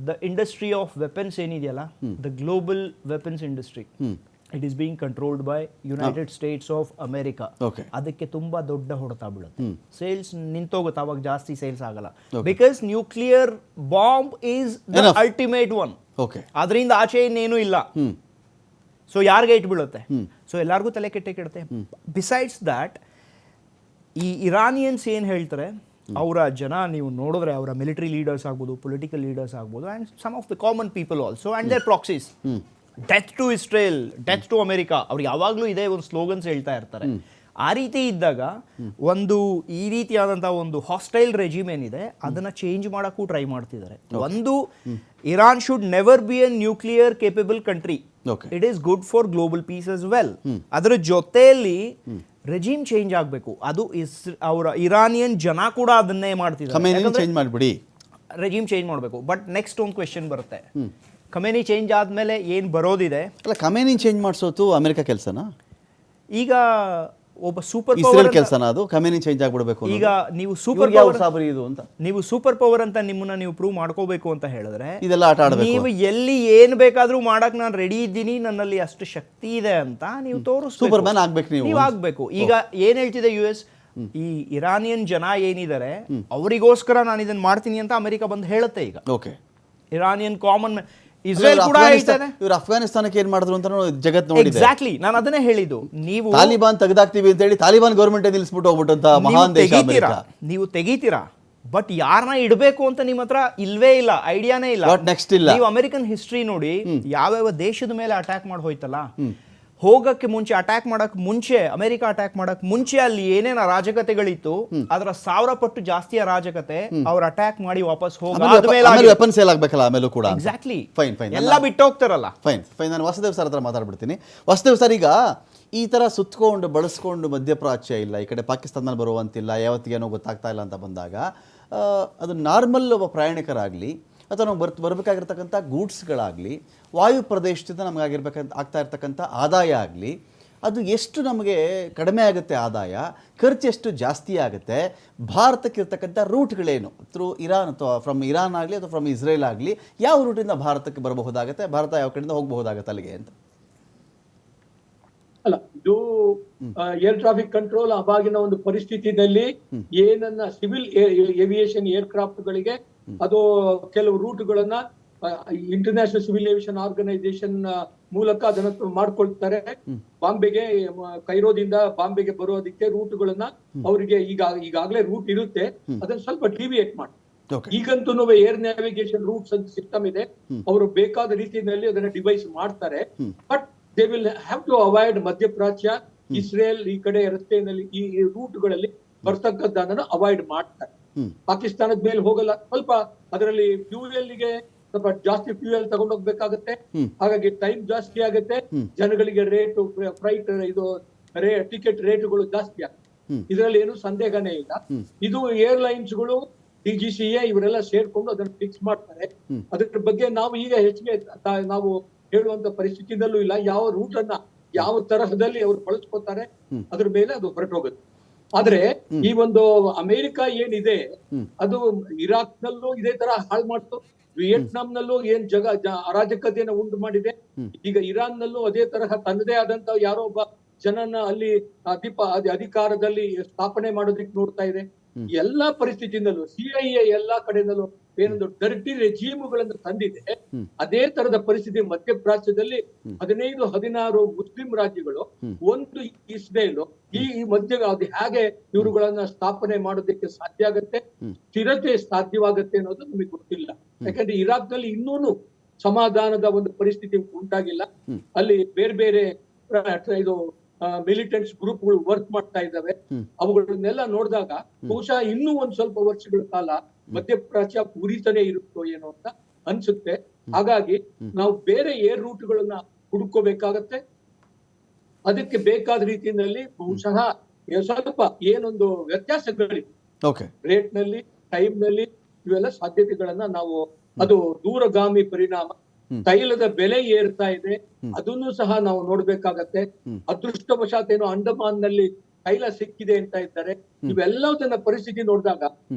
ದ ಇಂಡಸ್ಟ್ರಿ ಆಫ್ ವೆಪನ್ಸ್ ಏನಿದೆಯಲ್ಲ, the global weapons industry, it is being controlled by United States of America. ಅದಕ್ಕೆ ತುಂಬಾ ದೊಡ್ಡ ಹೊಡೆತ ಬೀಳುತ್ತೆ. ಸೇಲ್ಸ್ ನಿಂತೋಗುತ್ತೆ, ಅವಾಗ ಜಾಸ್ತಿ ಸೇಲ್ಸ್ ಆಗಲ್ಲ. Because nuclear bomb is the ultimate one. ಅದರಿಂದ ಆಚೆ ಇನ್ನೇನು ಇಲ್ಲ. ಸೊ ಯಾರಿಗೆ ಇಟ್ಬಿಡುತ್ತೆ? ಸೊ ಎಲ್ಲರಿಗೂ ತಲೆ ಕೆಡುತ್ತೆ. ಬಿಸೈಡ್ಸ್ ದಟ್, ಈ ಇರಾನಿಯನ್ಸ್ ಏನು ಹೇಳ್ತಾರೆ, ಅವರ ಜನ ನೀವು ನೋಡಿದ್ರೆ ಅವರ ಮಿಲಿಟರಿ ಲೀಡರ್ಸ್ ಆಗ್ಬೋದು, ಪೊಲಿಟಿಕಲ್ ಲೀಡರ್ಸ್ ಆಗ್ಬೋದು, and some of the common people also, and their proxies, death to Israel, death to America, ಅವ್ರು ಯಾವಾಗಲೂ ಇದೇ ಒಂದು ಸ್ಲೋಗನ್ಸ್ ಹೇಳ್ತಾ ಇರ್ತಾರೆ. ಆ ರೀತಿ ಇದ್ದಾಗ ಒಂದು ಈ ರೀತಿಯಾದಂಥ ಒಂದು ಹಾಸ್ಟೈಲ್ ರೆಜಿಮ್ ಏನಿದೆ ಅದನ್ನ ಚೇಂಜ್ ಮಾಡೋಕ್ಕೂ ಟ್ರೈ ಮಾಡ್ತಿದ್ದಾರೆ. ಒಂದು, Iran should never be a nuclear capable country. It is good for global peace as well. ಅದರ ಜೊತೆಯಲ್ಲಿ ರೆಜಿಮ್ ಚೇಂಜ್ ಆಗಬೇಕು. ಅದು ಅವರ ಇರಾನಿಯನ್ ಜನ ಕೂಡ ಅದನ್ನೇ ಮಾಡ್ತಿದ್ದಾರೆ, ರೆಜಿಮ್ ಚೇಂಜ್ ಮಾಡಬೇಕು. ಬಟ್ ನೆಕ್ಸ್ಟ್ ಒಂದು ಕ್ವೆಶ್ಚನ್ ಬರುತ್ತೆ, ಖಮೇನಿ ಚೇಂಜ್ ಆದ್ಮೇಲೆ ಏನ್ ಬರೋದಿದೆ? ಅಲ್ಲ, ಖಮೇನಿ ಚೇಂಜ್ ಮಾಡಿಸೋದು ಅಮೆರಿಕ ಕೆಲಸನಾ? ಈಗ ಒಬ್ಬ ಸೂಪರ್ ಪವರ್ ಕೆಲಸನಾ ಅದು? ಖಮೇನಿ ಚೇಂಜ್ ಆಗ್ಬಿಡಬೇಕು. ಈಗ ನೀವು ಸೂಪರ್ ಪವರ್ ಇದು ಅಂತ, ನೀವು ಸೂಪರ್ ಪವರ್ ಅಂತ ನಿಮ್ಮನ್ನ ನೀವು ಪ್ರೂವ್ ಮಾಡ್ಕೋಬೇಕು ಅಂತ ಹೇಳಿದ್ರೆ ಇದೆಲ್ಲ ಆಟ ಆಡಬೇಕು. ನೀವು ಎಲ್ಲಿ ಏನ್ ಬೇಕಾದ್ರೂ ಮಾಡಕ್ ನಾನು ರೆಡಿ ಇದ್ದೀನಿ, ನನ್ನಲ್ಲಿ ಅಷ್ಟು ಶಕ್ತಿ ಇದೆ ಅಂತ ನೀವು ತೋರಿಸ್ಬೇಕು. ಸೂಪರ್ ಮ್ಯಾನ್ ಆಗ್ಬೇಕು, ನೀವು ಆಗ್ಬೇಕು. ಈಗ ಏನ್ ಹೇಳ್ತಿದೆ US, ಈ ಇರಾನಿಯನ್ ಜನ ಏನಿದ್ದಾರೆ ಅವರಿಗೋಸ್ಕರ ನಾನು ಇದನ್ನ ಮಾಡ್ತೀನಿ ಅಂತ ಅಮೆರಿಕ ಬಂದು ಹೇಳುತ್ತೆ. ಈಗ ಇರಾನಿಯನ್ ಕಾಮನ್ ಇಸ್ರೇಲ್ ಕೂಡ ಹೇಳ್ತಾರೆ, ಇವರು ಅಫ್ಘಾನಿಸ್ತಾನಕ್ಕೆ ಏನ್ ಮಾಡಿದ್ರು ಅಂತ ಜಗತ್ ನೋಡಿದೆ. ಎಕ್ಸಾಕ್ಟ್ಲಿ, ನಾನು ಅದನ್ನೇ ಹೇಳಿದ್ದು. ನೀವು ತಾಲಿಬಾನ್ ತೆಗೆದಾಕ್ತೀವಿ ಅಂತ ಹೇಳಿ ತಾಲಿಬಾನ್ ಗವರ್ಮೆಂಟ್ ನಿಲ್ಲಿಸ್ಬಿಟ್ಟು ಹೋಗ್ಬಿಟ್ಟಂತ ಮಹಾನ್ ದೇಶ ಅಮೆರಿಕ. ನೀವು ತೆಗೀತೀರಾ, ಬಟ್ ಯಾರನ್ನ ಇಡಬೇಕು ಅಂತ ನಿಮ್ಮ ಹತ್ರ ಇಲ್ವೇ ಇಲ್ಲ, ಐಡಿಯಾನೇ ಇಲ್ಲ. ನೆಕ್ಸ್ಟ್ ಇಲ್ಲ. ನೀವು ಅಮೆರಿಕನ್ ಹಿಸ್ಟ್ರಿ ನೋಡಿ, ಯಾವ್ಯಾವ ದೇಶದ ಮೇಲೆ ಅಟ್ಯಾಕ್ ಮಾಡಿ ಹೋಯ್ತಲ್ಲ, ಹೋಗಕ್ಕೆ ಮುಂಚೆ, ಅಟ್ಯಾಕ್ ಮಾಡಕ್ ಮುಂಚೆ, ಅಮೆರಿಕ ಅಟ್ಯಾಕ್ ಮಾಡಕ್ ಮುಂಚೆ ಅಲ್ಲಿ ಏನೇನು ಅರಾಜಕತೆಗಳಿತ್ತು ಅದರ 1000 ಪಟ್ಟು ಜಾಸ್ತಿ ಅರಾಜಕತೆ ಅವ್ರು ಅಟ್ಯಾಕ್ ಮಾಡಿ ವಾಪಸ್ ಆಮೇಲೆ ವೆಪನ್ ಸೇಲ್ ಆಗ್ಬೇಕಲ್ಲ ಆಮೇಲೂ ಕೂಡ. ಎಕ್ಸಾಕ್ಟ್ಲಿ, ಫೈನ್ ಫೈನ್, ಎಲ್ಲ ಬಿಟ್ಟು ಹೋಗ್ತಾರಲ್ಲ. ಫೈನ್ ಫೈನ್, ನಾನು ವಾಸುದೇವ್ ಸರ್ ಹತ್ರ ಮಾತಾಡ್ಬಿಡ್ತೀನಿ. ವಾಸುದೇವ್ ಸರ್, ಈಗ ಈ ಥರ ಸುತ್ತಕೊಂಡು ಬಳಸ್ಕೊಂಡು ಮಧ್ಯಪ್ರಾಚ್ಯ ಇಲ್ಲ, ಈ ಕಡೆ ಪಾಕಿಸ್ತಾನದಲ್ಲಿ ಬರುವಂತಿಲ್ಲ, ಯಾವತ್ತಿಗೇನೋ ಗೊತ್ತಾಗ್ತಾ ಇಲ್ಲ ಅಂತ ಬಂದಾಗ ಅದು ನಾರ್ಮಲ್ ಒಬ್ಬ ಪ್ರಯಾಣಿಕರಾಗಲಿ ಅಥವಾ ನಾವು ಬರಬೇಕಾಗಿರ್ತಕ್ಕಂಥ ಗೂಡ್ಸ್ಗಳಾಗಲಿ, ವಾಯು ಪ್ರದೇಶದಿಂದ ನಮಗಾಗಿರ್ಬೇಕಂತ ಆಗ್ತಾ ಇರ್ತಕ್ಕಂಥ ಆದಾಯ ಆಗಲಿ, ಅದು ಎಷ್ಟು ನಮಗೆ ಕಡಿಮೆ ಆಗುತ್ತೆ ಆದಾಯ, ಖರ್ಚು ಎಷ್ಟು ಜಾಸ್ತಿ ಆಗುತ್ತೆ, ಭಾರತಕ್ಕೆ ಇರ್ತಕ್ಕಂಥ ರೂಟ್ಗಳೇನು, ಥ್ರೂ ಇರಾನ್ ಅಥವಾ ಫ್ರಮ್ ಇರಾನ್ ಆಗಲಿ ಅಥವಾ ಫ್ರಮ್ ಇಸ್ರೇಲ್ ಆಗಲಿ, ಯಾವ ರೂಟಿಂದ ಭಾರತಕ್ಕೆ ಬರಬಹುದಾಗುತ್ತೆ, ಭಾರತ ಯಾವ ಕಡೆಯಿಂದ ಹೋಗಬಹುದಾಗುತ್ತೆ ಅಲ್ಲಿಗೆ ಅಂತ? ಅಲ್ಲ, ಇದು ಏರ್ ಟ್ರಾಫಿಕ್ ಕಂಟ್ರೋಲ್ ಅವಾಗಿನ ಒಂದು ಪರಿಸ್ಥಿತಿಯಲ್ಲಿ ಏನನ್ನ ಸಿವಿಲ್ ಏವಿಯೇಷನ್ ಏರ್ಕ್ರಾಫ್ಟ್ ಗಳಿಗೆ ಅದು ಕೆಲವು ರೂಟ್ಗಳನ್ನ ಇಂಟರ್ನ್ಯಾಷನಲ್ ಸಿವಿಲ್ ಏವಿಯೇಷನ್ ಆರ್ಗನೈಸೇಷನ್ ಮೂಲಕ ಅದನ್ನ ಮಾಡ್ಕೊಳ್ತಾರೆ. ಬಾಂಬೆಗೆ, ಕೈರೋದಿಂದ ಬಾಂಬೆಗೆ ಬರೋದಕ್ಕೆ ರೂಟ್ಗಳನ್ನ ಅವರಿಗೆ ಈಗಾಗಲೇ ರೂಟ್ ಇರುತ್ತೆ, ಅದನ್ನ ಸ್ವಲ್ಪ ಡಿವಿಯೇಟ್ ಮಾಡಿ. ಈಗಂತೂ ಏರ್ ನ್ಯಾವಿಗೇಷನ್ ರೂಟ್ಸ್ ಅಂತ ಸಿಸ್ಟಮ್ ಇದೆ, ಅವರು ಬೇಕಾದ ರೀತಿಯಲ್ಲಿ ಅದನ್ನ ಡಿವೈಸ್ ಮಾಡ್ತಾರೆ. But they will have to avoid ಮಧ್ಯಪ್ರಾಚ್ಯ, ಇಸ್ರೇಲ್ ಈ ಕಡೆ ರಸ್ತೆಯಲ್ಲಿ ಈ ರೂಟ್ಗಳಲ್ಲಿ ಬರ್ತಕ್ಕದ್ದನ್ನ ಅವಾಯ್ಡ್ ಮಾಡ್ತಾರೆ. ಪಾಕಿಸ್ತಾನದ ಮೇಲೆ ಹೋಗಲ್ಲ, ಸ್ವಲ್ಪ ಅದರಲ್ಲಿ ಫ್ಯೂಯಲ್ಗೆ ಸ್ವಲ್ಪ ಜಾಸ್ತಿ ಫ್ಯೂಯಲ್ ತಗೊಂಡೋಗ್ಬೇಕಾಗತ್ತೆ, ಹಾಗಾಗಿ ಟೈಮ್ ಜಾಸ್ತಿ ಆಗುತ್ತೆ, ಜನಗಳಿಗೆ ರೇಟ್ ಫ್ರೈಟ್ ಇದು ಟಿಕೆಟ್ ರೇಟ್ಗಳು ಜಾಸ್ತಿ ಆಗುತ್ತೆ. ಇದರಲ್ಲಿ ಏನು ಸಂದೇಹನೇ ಇಲ್ಲ. ಇದು ಏರ್ಲೈನ್ಸ್ಗಳು, DGCA ಇವರೆಲ್ಲ ಸೇರ್ಕೊಂಡು ಅದನ್ನ ಫಿಕ್ಸ್ ಮಾಡ್ತಾರೆ. ಅದ್ರ ಬಗ್ಗೆ ನಾವು ಈಗ ಹೆಚ್ಚಿಗೆ ನಾವು ಹೇಳುವಂತ ಪರಿಸ್ಥಿತಿನಲ್ಲೂ ಇಲ್ಲ. ಯಾವ ರೂಟ್ ಅನ್ನ ಯಾವ ತರಹದಲ್ಲಿ ಅವ್ರು ಬಳಸ್ಕೊತಾರೆ ಅದ್ರ ಮೇಲೆ ಅದು ಹೊರಟೋಗುತ್ತೆ. ಆದ್ರೆ ಈ ಒಂದು ಅಮೆರಿಕ ಏನಿದೆ ಅದು ಇರಾಕ್ ನಲ್ಲೂ ಇದೇ ತರ ಹಾಳು ಮಾಡ್ತು, ವಿಯೆಟ್ನಾಂ ನಲ್ಲೂ ಏನ್ ಅರಾಜಕತೆಯನ್ನು ಉಂಟು ಮಾಡಿದೆ, ಈಗ ಇರಾನ್ ನಲ್ಲೂ ಅದೇ ತರಹ ತನ್ನದೇ ಆದಂತ ಯಾರೋ ಒಬ್ಬ ಜನನ ಅಲ್ಲಿ ಅಧಿಕಾರದಲ್ಲಿ ಸ್ಥಾಪನೆ ಮಾಡೋದಕ್ಕೆ ನೋಡ್ತಾ ಇದೆ. ಎಲ್ಲಾ ಪರಿಸ್ಥಿತಿಯಿಂದಲೂ CIA ಎಲ್ಲಾ ಕಡೆಯಿಂದಲೂ ಏನೊಂದು ಡರ್ಟಿ ರೆಜೀಮ್ಗಳನ್ನು ತಂದಿದೆ. ಅದೇ ತರದ ಪರಿಸ್ಥಿತಿ ಮಧ್ಯಪ್ರಾಚ್ಯದಲ್ಲಿ 15-16 ಮುಸ್ಲಿಂ ರಾಜ್ಯಗಳು, ಒಂದು ಇಸ್ರೇಲ್, ಈ ಮಧ್ಯ ಅದು ಹೇಗೆ ಇವುಗಳನ್ನ ಸ್ಥಾಪನೆ ಮಾಡೋದಕ್ಕೆ ಸಾಧ್ಯ ಆಗತ್ತೆ, ಸ್ಥಿರತೆ ಸಾಧ್ಯವಾಗತ್ತೆ ಅನ್ನೋದು ನಮಗೆ ಗೊತ್ತಿಲ್ಲ. ಯಾಕಂದ್ರೆ ಇರಾಕ್ ನಲ್ಲಿ ಇನ್ನೂನು ಸಮಾಧಾನದ ಒಂದು ಪರಿಸ್ಥಿತಿ ಉಂಟಾಗಿಲ್ಲ. ಅಲ್ಲಿ ಬೇರೆ ಬೇರೆ ಇದು ಮಿಲಿಟೆಂಟ್ಸ್ ಗ್ರೂಪ್ಗಳು ವರ್ಕ್ ಮಾಡ್ತಾ ಇದ್ದಾವೆ. ಅವುಗಳನ್ನೆಲ್ಲ ನೋಡಿದಾಗ ಬಹುಶಃ ಇನ್ನೂ ಒಂದ್ ಸ್ವಲ್ಪ ವರ್ಷಗಳ ಕಾಲ ಮಧ್ಯಪ್ರಾಚ್ಯ ಉರಿತಾನೆ ಇರುತ್ತೋ ಏನೋ ಅಂತ ಅನ್ಸುತ್ತೆ. ಹಾಗಾಗಿ ನಾವು ಬೇರೆ ಏರ್ ರೂಟ್ಗಳನ್ನ ಹುಡುಕೋಬೇಕಾಗತ್ತೆ. ಅದಕ್ಕೆ ಬೇಕಾದ ರೀತಿಯಲ್ಲಿ ಬಹುಶಃ ಸ್ವಲ್ಪ ಏನೊಂದು ವ್ಯತ್ಯಾಸಗಳಿವೆ ರೇಟ್ ನಲ್ಲಿ, ಟೈಮ್ ನಲ್ಲಿ, ಇವೆಲ್ಲ ಸಾಧ್ಯತೆಗಳನ್ನ ನಾವು, ಅದು ದೂರಗಾಮಿ ಪರಿಣಾಮ. ತೈಲದ ಬೆಲೆ ಏರ್ತಾ ಇದೆ, ಅದನ್ನು ಸಹ ನಾವು ನೋಡ್ಬೇಕಾಗತ್ತೆ. ಅದೃಷ್ಟವಶಾತ್ ಏನೋ ಅಂಡಮಾನ್ ನಲ್ಲಿ ತೈಲ ಸಿಕ್ಕಿದೆ ಅಂತ ಇದ್ದಾರೆ. ಇವೆಲ್ಲದನ್ನ ಪರಿಸ್ಥಿತಿ ನೋಡಿದಾಗ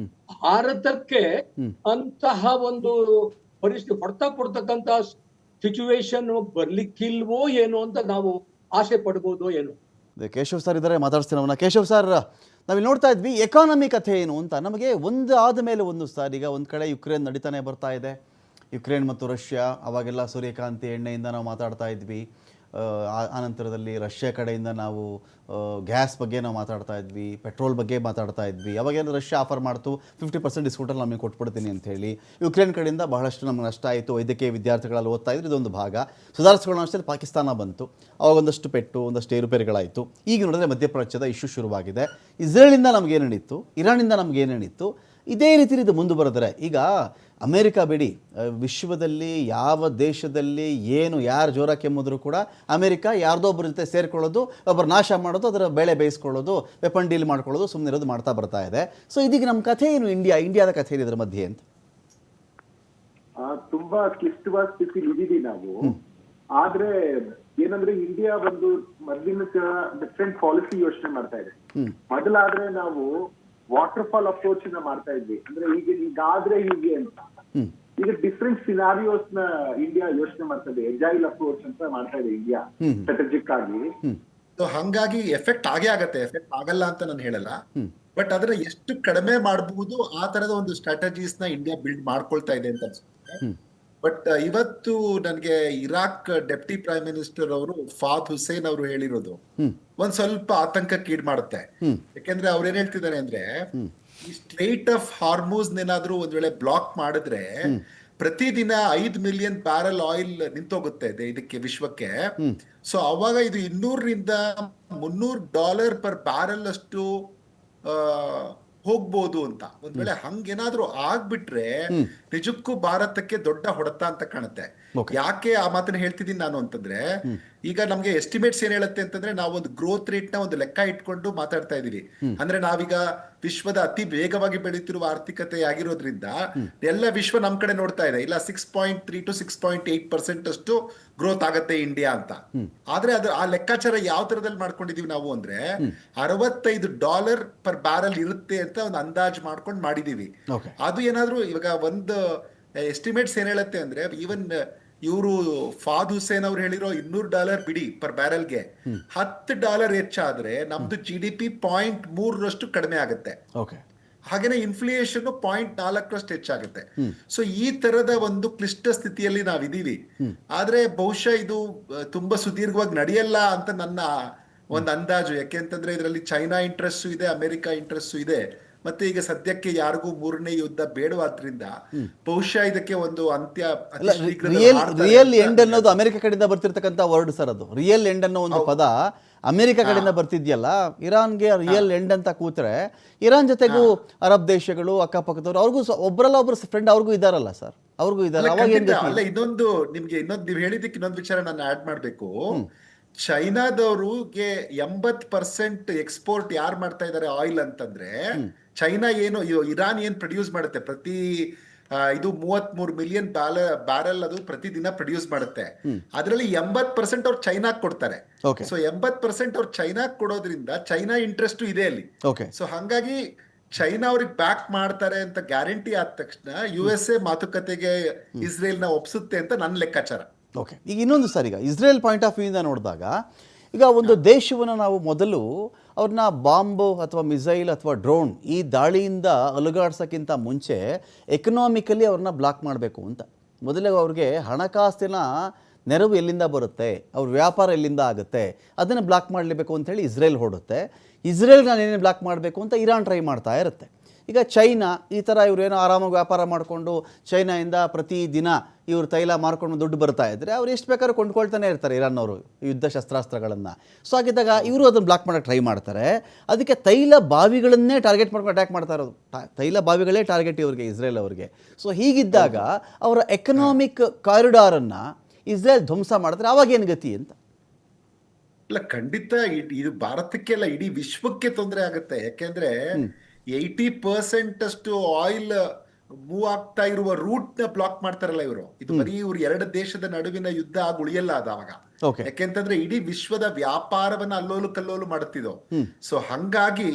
ಭಾರತಕ್ಕೆ ಅಂತಹ ಒಂದು ಪರಿಸ್ಥಿತಿ ಹೊಡ್ತಾ ಕೊಡ್ತಕ್ಕಂತ ಸಿಚುವೇಶನ್ ಬರ್ಲಿಕ್ಕಿಲ್ವೋ ಏನೋ ಅಂತ ನಾವು ಆಸೆ ಪಡ್ಬೋದು ಏನೋ. ಕೇಶವ್ ಸರ್ ಇದ್ದಾರೆ, ಮಾತಾಡ್ತೀನಿ ಅವನ್ನ. ಕೇಶವ್ ಸರ್, ನಾವಿಲ್ಲಿ ನೋಡ್ತಾ ಇದ್ವಿ ಎಕಾನಮಿ ಕಥೆ ಏನು ಅಂತ. ನಮಗೆ ಒಂದು ಆದ ಮೇಲೆ ಒಂದು ಸರ್, ಈಗ ಒಂದು ಕಡೆ ಯುಕ್ರೇನ್ ನಡೀತಾನೆ ಬರ್ತಾ ಇದೆ, ಯುಕ್ರೇನ್ ಮತ್ತು ರಷ್ಯಾ. ಅವಾಗೆಲ್ಲ ಸೂರ್ಯಕಾಂತಿ ಎಣ್ಣೆಯಿಂದ ನಾವು ಮಾತಾಡ್ತಾ ಇದ್ವಿ. ಆನಂತರದಲ್ಲಿ ರಷ್ಯಾ ಕಡೆಯಿಂದ ನಾವು ಗ್ಯಾಸ್ ಬಗ್ಗೆ ನಾವು ಮಾತಾಡ್ತಾ ಇದ್ವಿ, ಪೆಟ್ರೋಲ್ ಬಗ್ಗೆ ಮಾತಾಡ್ತಾ ಇದ್ವಿ. ಅವಾಗೇನು ರಷ್ಯಾ ಆಫರ್ ಮಾಡ್ತು 50% ಡಿಸ್ಕೌಂಟಲ್ಲಿ ನಮಗೆ ಕೊಟ್ಬಿಡ್ತೀನಿ ಅಂತ ಹೇಳಿ. ಯುಕ್ರೇನ್ ಕಡೆಯಿಂದ ಬಹಳಷ್ಟು ನಮ್ಗೆ ನಷ್ಟ ಆಯಿತು, ವೈದ್ಯಕೀಯ ವಿದ್ಯಾರ್ಥಿಗಳಲ್ಲಿ ಓದ್ತಾ ಇದ್ರು, ಇದೊಂದು ಭಾಗ. ಸುಧಾರಿಸ್ಕೊಳ್ಳೋ ಅಷ್ಟರಲ್ಲಿ ಪಾಕಿಸ್ತಾನ ಬಂತು, ಅವಾಗ ಒಂದಷ್ಟು ಪೆಟ್ಟು, ಒಂದಷ್ಟು ಏರುಪೇರುಗಳಾಯಿತು. ಈಗ ನೋಡಿದ್ರೆ ಮಧ್ಯಪ್ರಾಚ್ಯದ ಇಶ್ಯೂ ಶುರುವಾಗಿದೆ. ಇಸ್ರೇಲಿಂದ ನಮಗೇನು ನಡೀತು, ಇರಾನಿಂದ ನಮಗೇನು ನಡೀತು, ಇದೇ ರೀತಿ ಇದು ಮುಂದೆ ಬರೆದರೆ ಈಗ ಅಮೇರಿಕಾ ಬಿಡಿ, ವಿಶ್ವದಲ್ಲಿ ಯಾವ ದೇಶದಲ್ಲಿ ಏನು ಯಾರು ಜೋರ ಕೆಮ್ಮಿದ್ರು ಕೂಡ ಅಮೇರಿಕಾ ಯಾರ್ದೋ ಒಬ್ಬರ ಜೊತೆ ಸೇರ್ಕೊಳ್ಳೋದು, ಒಬ್ಬರು ನಾಶ ಮಾಡೋದು, ಅದರ ಬೆಳೆ ಬೇಯಿಸ್ಕೊಳ್ಳೋದು, ವೆಪನ್ ಡೀಲ್ ಮಾಡ್ಕೊಳ್ಳೋದು, ಸುಮ್ಮನೆ ಇರೋದು ಮಾಡ್ತಾ ಬರ್ತಾ ಇದೆ. ಸೊ ಇದೀಗ ನಮ್ಮ ಕಥೆ ಏನು, ಇಂಡಿಯಾದ ಕಥೆ ಏನಿದ್ರ ಮಧ್ಯೆ ಅಂತ? ತುಂಬಾ ಕ್ಲಿಷ್ಟವಾದ ಸ್ಥಿತಿಲಿ ಇದೀವಿ ನಾವು. ಆದ್ರೆ ಏನಂದ್ರೆ ಇಂಡಿಯಾ ಒಂದು ಮೊದಲಿನ ಡಿಫ್ರೆಂಟ್ ಪಾಲಿಸಿ ಯೋಚನೆ ಮಾಡ್ತಾ ಇದೆ. ಮೊದಲಾದ್ರೆ ನಾವು ವಾಟರ್ ಫಾಲ್ ಅಪ್ರೋಚ್ ನ ಮಾಡ್ತಾ ಇದ್ವಿ, ಅಂದ್ರೆ ಈಗಾದ್ರೆ ಹೀಗೆ ಅಂತ. ಈಗ ಡಿಫ್ರೆಂಟ್ ಸಿನಾರಿಯೋಸ್ ನ ಇಂಡಿಯಾ ಯೋಚನೆ ಮಾಡ್ತಾ ಇದೆ, ಎಜೈಲ್ ಅಪ್ರೋಚ್ ಅಂತ ಮಾಡ್ತಾ ಇದೆ ಇಂಡಿಯಾ ಸ್ಟ್ರಾಟಜಿಕ್ ಆಗಿ. ಹಂಗಾಗಿ ಎಫೆಕ್ಟ್ ಆಗೇ ಆಗತ್ತೆ, ಎಫೆಕ್ಟ್ ಆಗಲ್ಲ ಅಂತ ನಾನು ಹೇಳಲ್ಲ, ಬಟ್ ಅದರ ಎಷ್ಟು ಕಡಿಮೆ ಮಾಡಬಹುದು ಆ ತರದ ಒಂದು ಸ್ಟ್ರಾಟಜೀಸ್ ನ ಇಂಡಿಯಾ ಬಿಲ್ಡ್ ಮಾಡ್ಕೊಳ್ತಾ ಇದೆ ಅಂತ ಅನ್ಸುತ್ತೆ. ಬಟ್ ಇವತ್ತು ನನ್ಗೆ ಇರಾಕ್ ಡೆಪ್ಟಿ ಪ್ರೈಮ್ ಮಿನಿಸ್ಟರ್ ಅವರು ಫಾದ್ ಹುಸೇನ್ ಅವರು ಹೇಳಿರೋದು ಒಂದ್ ಸ್ವಲ್ಪ ಆತಂಕಕ್ಕೀಡ್ ಮಾಡುತ್ತೆ. ಯಾಕೆಂದ್ರೆ ಅವ್ರು ಏನ್ ಹೇಳ್ತಿದ್ದಾರೆ ಅಂದ್ರೆ, ಈ ಸ್ಟ್ರೈಟ್ ಆಫ್ ಹಾರ್ಮೂಸ್ ಏನಾದ್ರೂ ಒಂದ್ ವೇಳೆ ಬ್ಲಾಕ್ ಮಾಡಿದ್ರೆ ಪ್ರತಿದಿನ 5 ಮಿಲಿಯನ್ ಬ್ಯಾರಲ್ ಆಯಿಲ್ ನಿಂತೋಗುತ್ತೆ ಇದಕ್ಕೆ ವಿಶ್ವಕ್ಕೆ. ಸೊ ಅವಾಗ ಇದು $200 ಪರ್ ಬ್ಯಾರಲ್ ಅಷ್ಟು ಹೋಗ್ಬೋದು ಅಂತ. ಒಂದ್ ವೇಳೆ ಹಂಗೇನಾದ್ರೂ ಆಗ್ಬಿಟ್ರೆ ನಿಜಕ್ಕೂ ಭಾರತಕ್ಕೆ ದೊಡ್ಡ ಹೊಡೆತ ಅಂತ ಕಾಣುತ್ತೆ. ಯಾಕೆ ಆ ಮಾತನ್ನ ಹೇಳ್ತಿದ್ದೀನಿ ನಾನು ಅಂತಂದ್ರೆ, ಈಗ ನಮ್ಗೆ ಎಸ್ಟಿಮೇಟ್ಸ್ ಏನ್ ಹೇಳುತ್ತೆ ಅಂತಂದ್ರೆ, ನಾವು ಒಂದು ಗ್ರೋತ್ ರೇಟ್ ನ ಒಂದು ಲೆಕ್ಕ ಇಟ್ಕೊಂಡು ಮಾತಾಡ್ತಾ ಇದೀವಿ. ಅಂದ್ರೆ ನಾವೀಗ ವಿಶ್ವದ ಅತಿ ವೇಗವಾಗಿ ಬೆಳೀತಿರುವ ಆರ್ಥಿಕತೆ ಆಗಿರೋದ್ರಿಂದ ಎಲ್ಲ ವಿಶ್ವ ನಮ್ ಕಡೆ ನೋಡ್ತಾ ಇದೆ. ಇಲ್ಲ 6.3 to 6.8% ಅಷ್ಟು ಗ್ರೋತ್ ಆಗತ್ತೆ ಇಂಡಿಯಾ ಅಂತ. ಆದ್ರೆ ಆ ಲೆಕ್ಕಾಚಾರ ಯಾವ ತರದಲ್ಲಿ ಮಾಡ್ಕೊಂಡಿದೀವಿ ನಾವು ಅಂದ್ರೆ, $65 ಪರ್ ಬ್ಯಾರಲ್ ಇರುತ್ತೆ ಅಂತ ಒಂದು ಅಂದಾಜ್ ಮಾಡ್ಕೊಂಡು ಮಾಡಿದೀವಿ. ಅದು ಏನಾದ್ರೂ ಇವಾಗ ಒಂದು ಎಸ್ಟಿಮೇಟ್ಸ್ ಏನ್ ಹೇಳುತ್ತೆ ಅಂದ್ರೆ, ಈವನ್ ಇವರು ಫಾದ್ ಹುಸೇನ್ ಅವ್ರು ಹೇಳಿರೋ $200 ಬಿಡಿ ಪರ್ ಬ್ಯಾರಲ್ಗೆ, $10 ಹೆಚ್ಚಾದ್ರೆ ನಮ್ದು GDP 0.3 ಕಡಿಮೆ ಆಗುತ್ತೆ. ಹಾಗೇನೆ ಇನ್ಫ್ಲೇಷನ್ 0.4 ಹೆಚ್ಚಾಗುತ್ತೆ. ಸೊ ಈ ತರದ ಒಂದು ಕ್ಲಿಷ್ಟ ಸ್ಥಿತಿಯಲ್ಲಿ ನಾವಿದೀವಿ. ಆದ್ರೆ ಬಹುಶಃ ಇದು ತುಂಬಾ ಸುದೀರ್ಘವಾಗಿ ನಡೆಯಲ್ಲ ಅಂತ ನನ್ನ ಒಂದು ಅಂದಾಜು. ಯಾಕೆಂತಂದ್ರೆ ಇದರಲ್ಲಿ ಚೈನಾ ಇಂಟ್ರೆಸ್ಟ್ ಇದೆ, ಅಮೆರಿಕ ಇಂಟ್ರೆಸ್ಟ್ ಇದೆ, ಮತ್ತೆ ಈಗ ಸದ್ಯಕ್ಕೆ ಯಾರಿಗೂ 3ನೇ ಯುದ್ಧ ಬೇಡವಾದ್ರಿಂದ ಬಹುಶಃ ಇದಕ್ಕೆ ಒಂದು ಅಂತ್ಯ ರಿಯಲ್ ಎಂಡ್ ಅನ್ನೋದು ಅಮೆರಿಕ ಕಡೆಯಿಂದ ಬರ್ತಿರ್ತಕ್ಕಂಥ ವರ್ಡ್ ಸರ್. ಅದು ರಿಯಲ್ ಎಂಡ್ ಅನ್ನೋ ಒಂದು ಪದ ಅಮೆರಿಕ ಕಡೆಯಿಂದ ಬರ್ತಿದ್ಯಲ್ಲ. ಇರಾನ್ಗೆ ರಿಯಲ್ ಎಂಡ್ ಅಂತ ಕೂತ್ರೆ, ಇರಾನ್ ಜೊತೆಗೂ ಅರಬ್ ದೇಶಗಳು ಅಕ್ಕಪಕ್ಕದವ್ರು ಅವ್ರಿಗೂ ಒಬ್ಬರಲ್ಲ ಒಬ್ರು ಫ್ರೆಂಡ್ ಅವ್ರಿಗೂ ಇದಾರಲ್ಲ ಸರ್, ಅವ್ರಿಗೂ ಇದಾರೆ. ಅಲ್ಲ, ಇನ್ನೊಂದು ನಿಮ್ಗೆ ನೀವು ಹೇಳಿದಕ್ಕೆ ಇನ್ನೊಂದು ವಿಚಾರ ನಾನು ಆಡ್ ಮಾಡ್ಬೇಕು. ಚೈನಾದವ್ರಿಗೆ 80% ಎಕ್ಸ್ಪೋರ್ಟ್ ಯಾರು ಮಾಡ್ತಾ ಇದಾರೆ ಆಯಿಲ್ ಅಂತಂದ್ರೆ, ಚೈನಾ ಏನು ಇರಾನ್ ಏನ್ ಪ್ರೊಡ್ಯೂಸ್ ಮಾಡುತ್ತೆ ಪ್ರತಿ ಇದು 33 ಮಿಲಿಯನ್ ಬ್ಯಾರಲ್ ಅದು ಪ್ರತಿದಿನ ಪ್ರೊಡ್ಯೂಸ್ ಮಾಡುತ್ತೆ. ಅದರಲ್ಲಿ 80% ಅವ್ರು ಚೈನಾಕ್ ಕೊಡ್ತಾರೆ. ಸೊ 80% ಅವ್ರು ಚೈನಾಕ್ ಕೊಡೋದ್ರಿಂದ ಚೈನಾ ಇಂಟ್ರೆಸ್ಟ್ ಇದೆ ಅಲ್ಲಿ. ಸೊ ಹಂಗಾಗಿ ಚೈನಾ ಅವ್ರಿಗೆ ಬ್ಯಾಕ್ ಮಾಡ್ತಾರೆ ಅಂತ ಗ್ಯಾರಂಟಿ ಆದ ತಕ್ಷಣ USA ಮಾತುಕತೆಗೆ ಇಸ್ರೇಲ್ ನ ಒಪ್ಸುತ್ತೆ ಅಂತ ನನ್ನ ಲೆಕ್ಕಾಚಾರ. ಈಗ ಇನ್ನೊಂದು ಸರ್, ಈಗ ಇಸ್ರೇಲ್ ಪಾಯಿಂಟ್ ಆಫ್ ವ್ಯೂಯಿಂದ ನೋಡಿದಾಗ, ಈಗ ಒಂದು ದೇಶವನ್ನು ನಾವು ಮೊದಲು ಅವ್ರನ್ನ ಬಾಂಬು ಅಥವಾ ಮಿಸೈಲ್ ಅಥವಾ ಡ್ರೋನ್ ಈ ದಾಳಿಯಿಂದ ಅಲುಗಾಡ್ಸೋಕ್ಕಿಂತ ಮುಂಚೆ ಎಕನಾಮಿಕಲಿ ಅವ್ರನ್ನ ಬ್ಲಾಕ್ ಮಾಡಬೇಕು ಅಂತ. ಮೊದಲಿಗೆ ಅವ್ರಿಗೆ ಹಣಕಾಸಿನ ನೆರವು ಎಲ್ಲಿಂದ ಬರುತ್ತೆ, ಅವ್ರ ವ್ಯಾಪಾರ ಎಲ್ಲಿಂದ ಆಗುತ್ತೆ, ಅದನ್ನು ಬ್ಲಾಕ್ ಮಾಡಲೇಬೇಕು ಅಂಥೇಳಿ ಇಸ್ರೇಲ್ ಹೊಡುತ್ತೆ. ಇಸ್ರೇಲ್ನ ಏನೇನು ಬ್ಲಾಕ್ ಮಾಡಬೇಕು ಅಂತ ಇರಾನ್ ಟ್ರೈ ಮಾಡ್ತಾ ಇರುತ್ತೆ. ಈಗ ಚೈನಾ ಈ ಥರ ಇವರೇನೋ ಆರಾಮಾಗಿ ವ್ಯಾಪಾರ ಮಾಡಿಕೊಂಡು ಚೈನಾಯಿಂದ ಪ್ರತಿದಿನ ಇವರು ತೈಲ ಮಾರ್ಕೊಂಡು ದುಡ್ಡು ಬರ್ತಾ ಇದ್ದರೆ ಅವ್ರು ಎಷ್ಟು ಬೇಕಾದ್ರೂ ಕೊಂಡ್ಕೊಳ್ತಾನೆ ಇರ್ತಾರೆ ಇರಾನ್ನವರು ಯುದ್ಧ ಶಸ್ತ್ರಾಸ್ತ್ರಗಳನ್ನು. ಸೊ ಹಾಗಿದ್ದಾಗ ಇವರು ಅದನ್ನು ಬ್ಲಾಕ್ ಮಾಡೋಕ್ಕೆ ಟ್ರೈ ಮಾಡ್ತಾರೆ. ಅದಕ್ಕೆ ತೈಲ ಬಾವಿಗಳನ್ನೇ ಟಾರ್ಗೆಟ್ ಮಾಡ್ಕೊಂಡು ಅಟ್ಯಾಕ್ ಮಾಡ್ತಾ ಇರೋದು. ತೈಲ ಬಾವಿಗಳೇ ಟಾರ್ಗೆಟ್ ಇವರಿಗೆ, ಇಸ್ರೇಲ್ ಅವರಿಗೆ. ಸೊ ಹೀಗಿದ್ದಾಗ ಅವರ ಎಕನಾಮಿಕ್ ಕಾರಿಡಾರನ್ನು ಇಸ್ರೇಲ್ ಧ್ವಂಸ ಮಾಡಿದ್ರೆ ಅವಾಗ ಏನು ಗತಿ ಅಂತ? ಇಲ್ಲ, ಖಂಡಿತ ಇದು ಭಾರತಕ್ಕೆಲ್ಲ ಇಡೀ ವಿಶ್ವಕ್ಕೆ ತೊಂದರೆ ಆಗುತ್ತೆ. ಯಾಕೆಂದ್ರೆ 80% ಅಷ್ಟು ಆಯಿಲ್ ಮೂವ್ ಆಗ್ತಾ ಇರುವ ರೂಟ್ ನ ಬ್ಲಾಕ್ ಮಾಡ್ತಾರಲ್ಲ ಇವರು. ಇದು ಬರೀ ಇವ್ರು ಎರಡು ದೇಶದ ನಡುವಿನ ಯುದ್ಧ ಆಗ ಉಳಿಯಲ್ಲ ಅದಾಗ. ಯಾಕೆಂತಂದ್ರೆ ಇಡೀ ವಿಶ್ವದ ವ್ಯಾಪಾರವನ್ನ ಅಲ್ಲೋಲು ಕಲ್ಲೋಲು ಮಾಡುತ್ತಿದ್ದು. ಸೊ ಹಂಗಾಗಿ